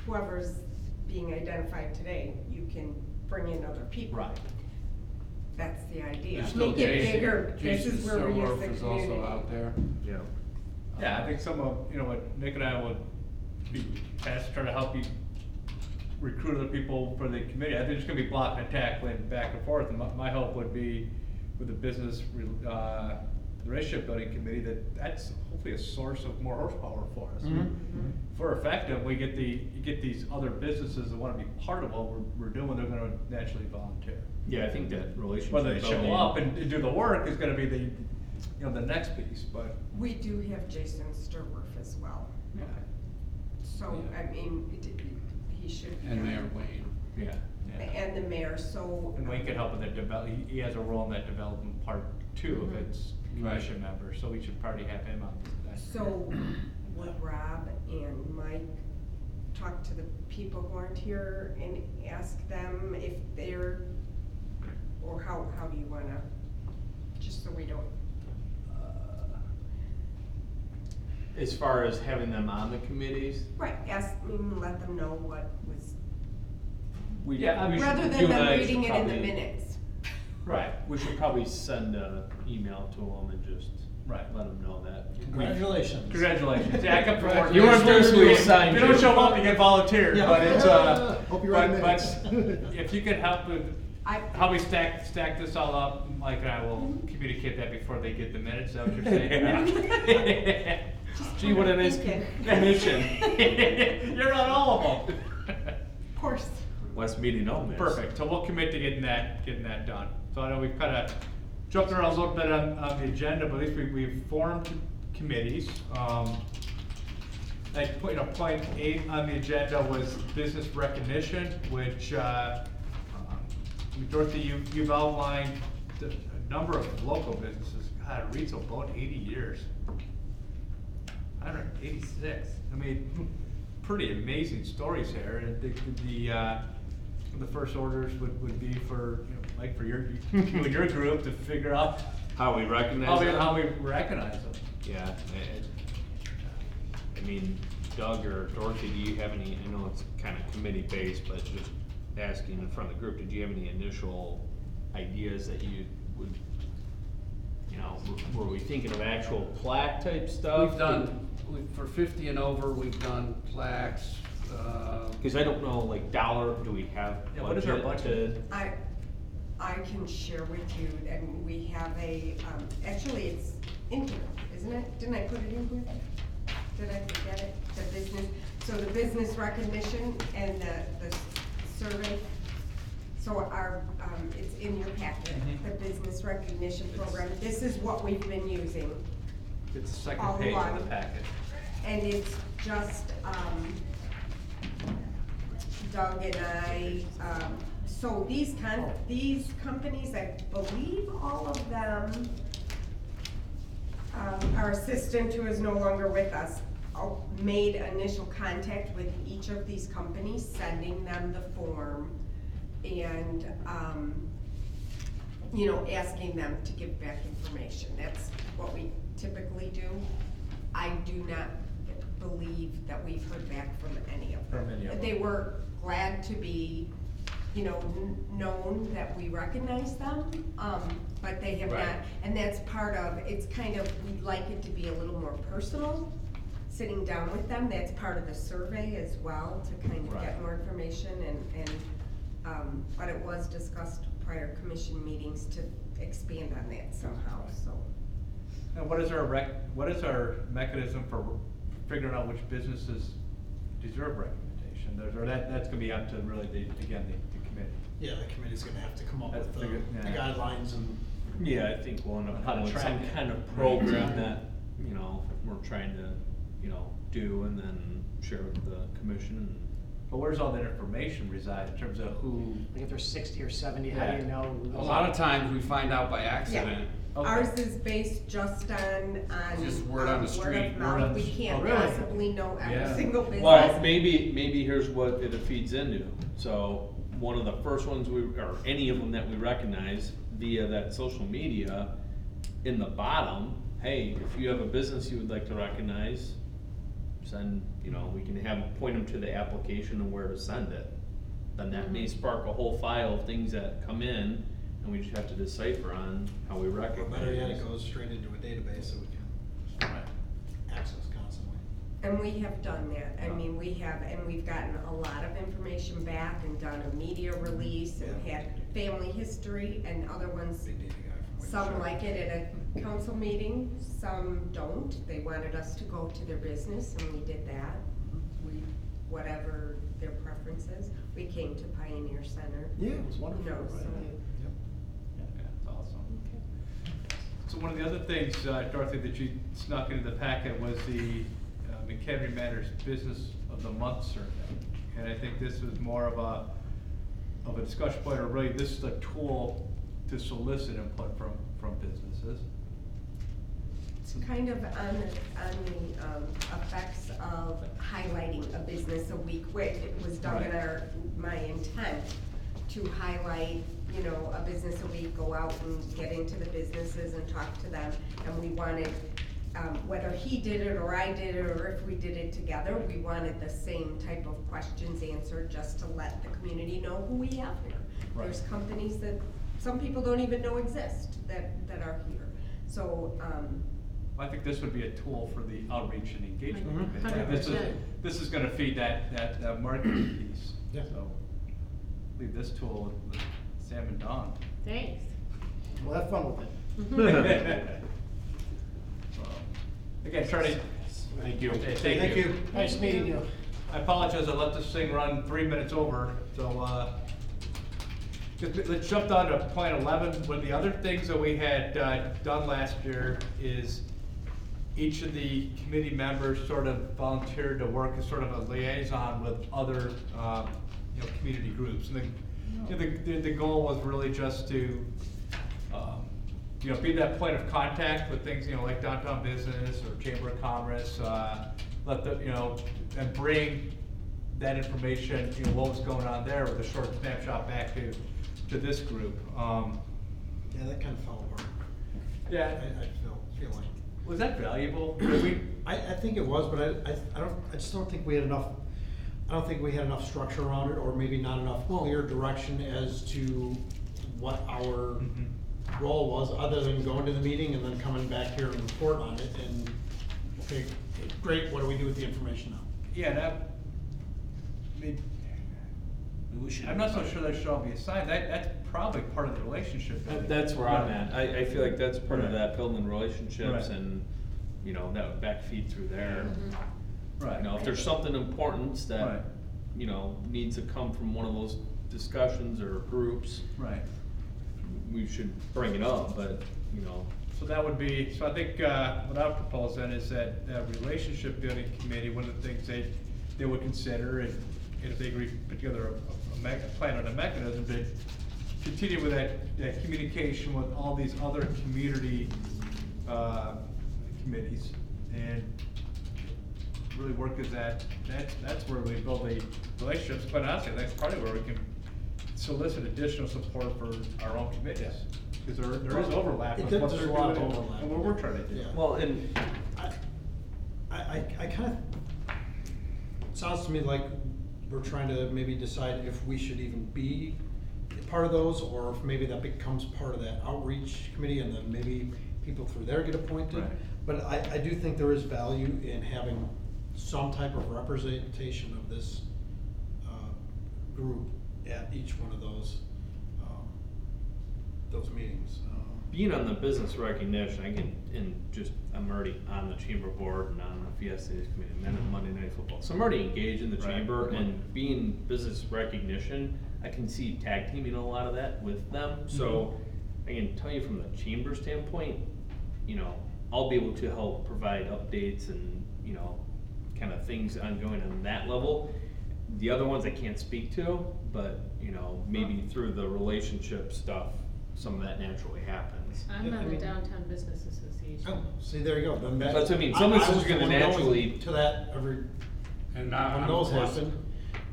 whoever's being identified today, you can bring in other people. Right. That's the idea. There's still Make it Jason. bigger, this Jason is where we as Silverworth the is also community. out there. Yeah. Yeah, I think some of, you know, what Nick and I would be tasked to try to help you recruit other people for the committee. I think it's gonna be blocking and tackling back and forth, and my hope would be with the business, relationship building committee, that's hopefully a source of more horsepower for us. If we're effective, we get you get these other businesses that wanna be part of what we're doing, they're gonna naturally volunteer. Yeah, I think that relationship. Whether they show building- up and do the work is gonna be the, the next piece, but. We do have Jason Sturworth as well, Yeah. so, Yeah. I mean, he should. And Mayor Wayne. Yeah. And the mayor, so. And Wayne could help with the he has a role in that development part too, if it's commission member, so we should probably have him on that. So, would Rob and Mike talk to the people who aren't here and ask them if they're, or how do you wanna, just so we don't, As far as having them on the committees, right, ask them, let them know what was, we should, rather you than and I them should reading it in the probably- minutes. Right, we should probably send an email to them and just Right. let them know that. Congratulations. Congratulations, yeah, I come from work. You weren't there, so we signed If you don't you. show up, you get volunteered, Yeah. but it's, Hope you write but minutes. if you could help with I, how we stack this all up, Mike and I will communicate that before they get the minutes, is that what you're saying? Gee, what a nice Thinking. commission. You're on all of them. of course, West meeting, no miss. Perfect, so we'll commit to getting that done. So I know we've kinda jumped around a little bit on the agenda, but at least we've formed committees. Like, point 8 on the agenda was business recognition, which, Dorothy, you've outlined a number of local businesses. God, it reads about 80 years. 186. I mean, pretty amazing stories here. And the first orders would be for, like for you and your group to figure out How we recognize them? how we recognize them. Yeah, I mean, Doug or Dorothy, do you have any, I know it's kind of committee based, but just asking in front of the group, did you have any initial ideas that you would, were we thinking of actual plaque type stuff? We've done, for 50 and over, we've done plaques, Cause I don't know, like dollar, do we have Yeah, what is our budget? I can share with you, and we have actually it's in here, isn't it? Didn't I put it in here? Did I forget it? The business, so the business recognition and the survey. So it's in your packet, the business recognition program. This is what we've been using. It's the second All page of along. the packet. And it's just, Doug and I, so these companies, I believe all of them, our assistant, who is no longer with us, made initial contact with each of these companies, sending them the form and, asking them to give back information. That's what we typically do. I do not believe that we've heard back from any of them. From any of them. They were glad to be, known that we recognize them, but they have Right. not. And that's part of, it's kind of, we'd like it to be a little more personal, sitting down with them. That's part of the survey as well, to kind of Right. get more information but it was discussed prior commission meetings to expand on that somehow, so. And what is our mechanism for figuring out which businesses deserve recommendation? That's gonna be up to really the committee. Yeah, the committee's gonna have to come up That's with the figured, yeah. guidelines and. Yeah, I think we'll end up How to coming with track some it. kind of program that, we're trying to, do and then share with the commission. But where's all that information reside in terms of who? Like if there's 60 or 70, how do you know? a lot of times we find out by accident. Okay. Ours is based just on. Just word on the street. Word of mouth. We Oh, can't really? possibly know every Yeah. single business. Well, maybe here's what it feeds into. So one of the first ones or any of them that we recognize via that social media, in the bottom, hey, if you have a business you would like to recognize, send, we can point them to the application and where to send it. Then that may spark a whole file of things that come in, and we just have to decipher on how we Or recognize. better yet, it goes straight into a database that we can access constantly. And we have done that. I mean, we've gotten a lot of information back and done a media release and Yeah. had family history and other ones. Big data guy from. Some like it at a council meeting, some don't. They wanted us to go to their business, and we did that. Whatever their preference is, we came to Pioneer Center. Yeah, it was wonderful. No, so- Yep. Yeah, that's awesome. So one of the other things, Dorothy, that you snuck into the packet was the McHenry Matters Business of the Month survey. And I think this was more of a discussion point, or really this is a tool to solicit input from businesses. It's kind of on the effects of highlighting a business a week, where it was done in my intent to highlight, you know, a business a week, go out and get into the businesses and talk to them. And we wanted, whether he did it or I did it, or if we did it together, we wanted the same type of questions answered, just to let the community know who we have here. Right. There's companies that some people don't even know exist that are here. So, I think this would be a tool for the outreach and engagement. Mhm. I think 100%. This is gonna feed that marketing piece. Yeah. So, leave this tool with Sam and Don. Thanks. We'll have fun with it. So, again, Charlie. Thank you. Okay, Thank you. Nice meeting you. I apologize, I let this thing run 3 minutes over, so, let's jump down to point 11. One of the other things that we had, done last year is each of the committee members sort of volunteered to work as sort of a liaison with other, community groups. And the goal was really just to, be that point of contact with things, like downtown business or Chamber of Commerce, let the, and bring that information, what was going on there with a short snapshot back to this group. Yeah, that kind of fell apart. Yeah. I feel like. Was that valuable? I think it was, but I just don't think we had enough, I don't think we had enough structure around it, or maybe not enough clear direction as to what our role was, other than going to the meeting and then coming back here and report on it, and, okay, great, what do we do with the information now? Yeah, I'm not so sure that should all be assigned. That's probably part of the relationship. That's where I'm at. I feel like that's part of Right. that, building relationships Right. and, that would backfeed through there. Right. If there's something important Right. that, needs to come from one of those discussions or groups, Right. we should bring it up, but, So that would be, so I think, what I would propose then is that, relationship building committee, one of the things they would consider, and if they agree, put together a plan on a mechanism to continue with that communication with all these other community, committees, and really work as that's where we build the relationships. Quite honestly, that's probably where we can solicit additional support for our own committees, because there is overlap with what There's they're a lot of doing overlap. and what we're trying to do. Yeah. well, and I kind of, sounds to me like we're trying to maybe decide if we should even be part of those, or if maybe that becomes part of that outreach committee, and then maybe people through there get appointed. Right. But I do think there is value in having some type of representation of this group at each one of those meetings. being on the business recognition, I'm already on the chamber board and on the Fiestas committee, and then on Monday Night Football. So I'm already engaged in the Right. chamber, and being business recognition, I can see tag teaming a lot of that with them. So I can tell you from the chamber standpoint, I'll be able to help provide updates and, kind of things ongoing on that level. The other ones I can't speak to, but, maybe through the relationship stuff, some of that naturally happens. I'm Yeah, I on the mean- Downtown Business Association. Oh, see, there you go. Then That's what I mean. Some of this I is was gonna the one going naturally- to that every, And when those happen.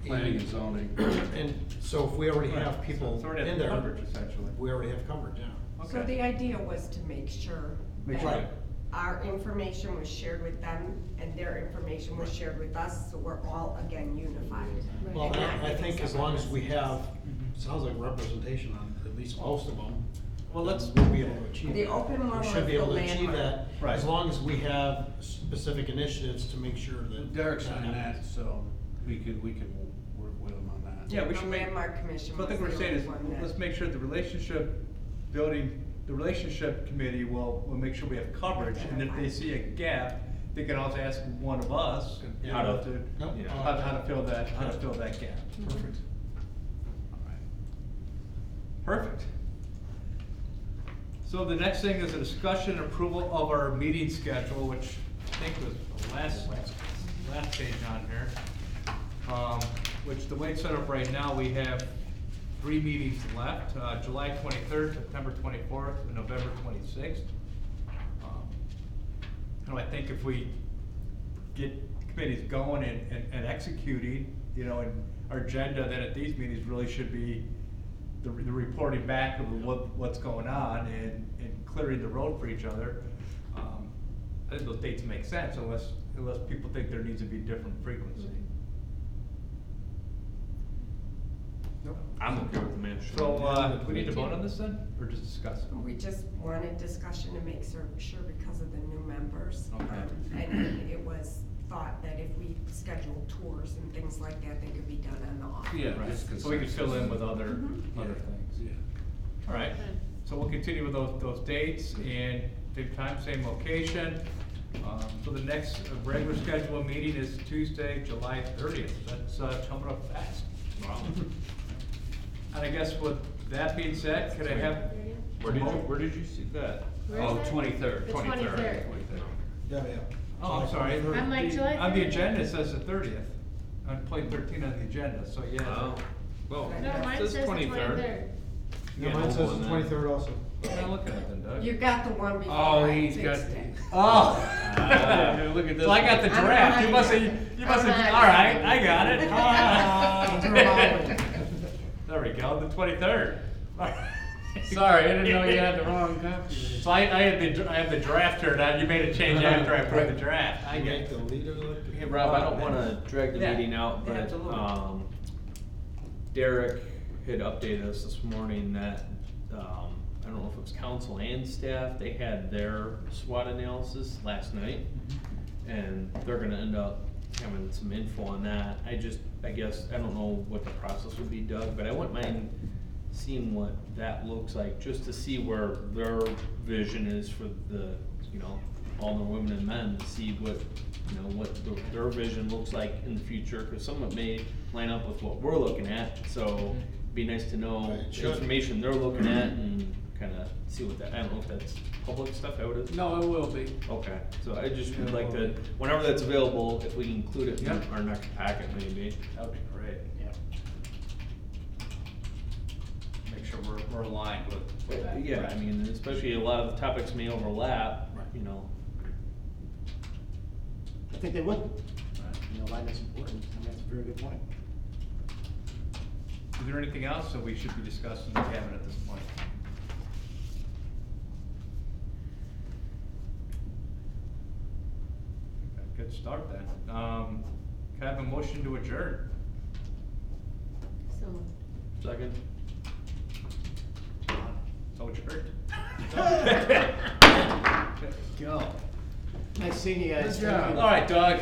Planning and zoning. And so if we already have Right. people It's already in have there, coverage, essentially. we already have coverage, yeah. So Okay. the idea was to make sure Make that sure. our information was shared with them and their information was shared with us, so we're all again unified. Right. Well, And not I getting think as separate long as we messages. have, sounds like representation on at least most of them. Well, let's- We'll be able to achieve The that. open one We should was be the able to achieve landmark. that, Right. as long as we have specific initiatives to make sure that. Derek signed that, so we could work with him on that. Yeah, we The should make. landmark commission So I think was we're the saying is, only one that- let's make sure the relationship building the relationship committee will make sure we have coverage, and if they see a gap, they can also ask one of us, you How know, to- to, yeah. how to fill that gap. Perfect. Alright. Perfect. So the next thing is a discussion and approval of our meeting schedule, which I think was the last page on here. Which the way it's set up right now, we have 3 meetings left, July 23rd, September 24th, and November 26th. I think if we get committees going and executing, you know, and our agenda, then at these meetings really should be the reporting back of what's going on and clearing the road for each other. I think those dates make sense unless people think there needs to be different frequency. I'm okay with the man. So, do we need to vote on this then, or just discuss it? We just wanted discussion to make sure because of the new members. Okay. And it was thought that if we scheduled tours and things like that, they could be done on the off. Yeah, Right, just so we can fill in with other Mhm. things. Yeah. All right, so we'll continue with those dates and same time, same location. So the next regular scheduled meeting is Tuesday, July 30th. That's coming up fast. Wow. And I guess with that being said, could I have? Where did you see that? Where Oh, is it? 23rd. The 23rd. Yeah. Oh, I'm sorry. I'm like, July On the 30th. agenda, it says the 30th. On point 13 on the agenda, so yeah. Oh, well, No, it mine says says the 23rd. 23rd. Yeah, mine says the 23rd also. What am I looking at then, Doug? You got the one before Oh, I he's got. fixed it. Oh. Look at this. So I got the I'm draft, you not must have, here. all right, I got it. Ah. There we go, the 23rd. Sorry, I didn't know you had the wrong copy. So I had the draft turned on, you made a change after I approved the draft, I get Make the it. leader look. Hey Rob, I don't wanna drag the Yeah, meeting out, but, absolutely. Derek had updated us this morning that, I don't know if it was council and staff, they had their SWOT analysis last night. And they're gonna end up having some info on that. I guess, I don't know what the process would be, Doug, but I wouldn't mind seeing what that looks like, just to see where their vision is for the, you know, all the women and men, to see what, you know, what their vision looks like in the future, cause some of it may line up with what we're looking at, so it'd be nice to know Right, the sure. information they're looking at and kinda see what that, I don't know if that's public stuff, how it is. No, it will be. Okay, so I just would like to, whenever that's available, if we can include it in Yep. our next packet maybe. That would be great. Yeah. Make sure we're aligned with that. Yeah, I mean, especially a lot of the topics may overlap, you know. I think they would. You know, alignment's important. I mean, that's a very good point. Is there anything else that we should be discussing in the cabinet at this point? Okay, good start then. Can I have a motion to adjourn? So, Second. So adjourned. Go. Nice seeing you guys. Good job. All right, Doug.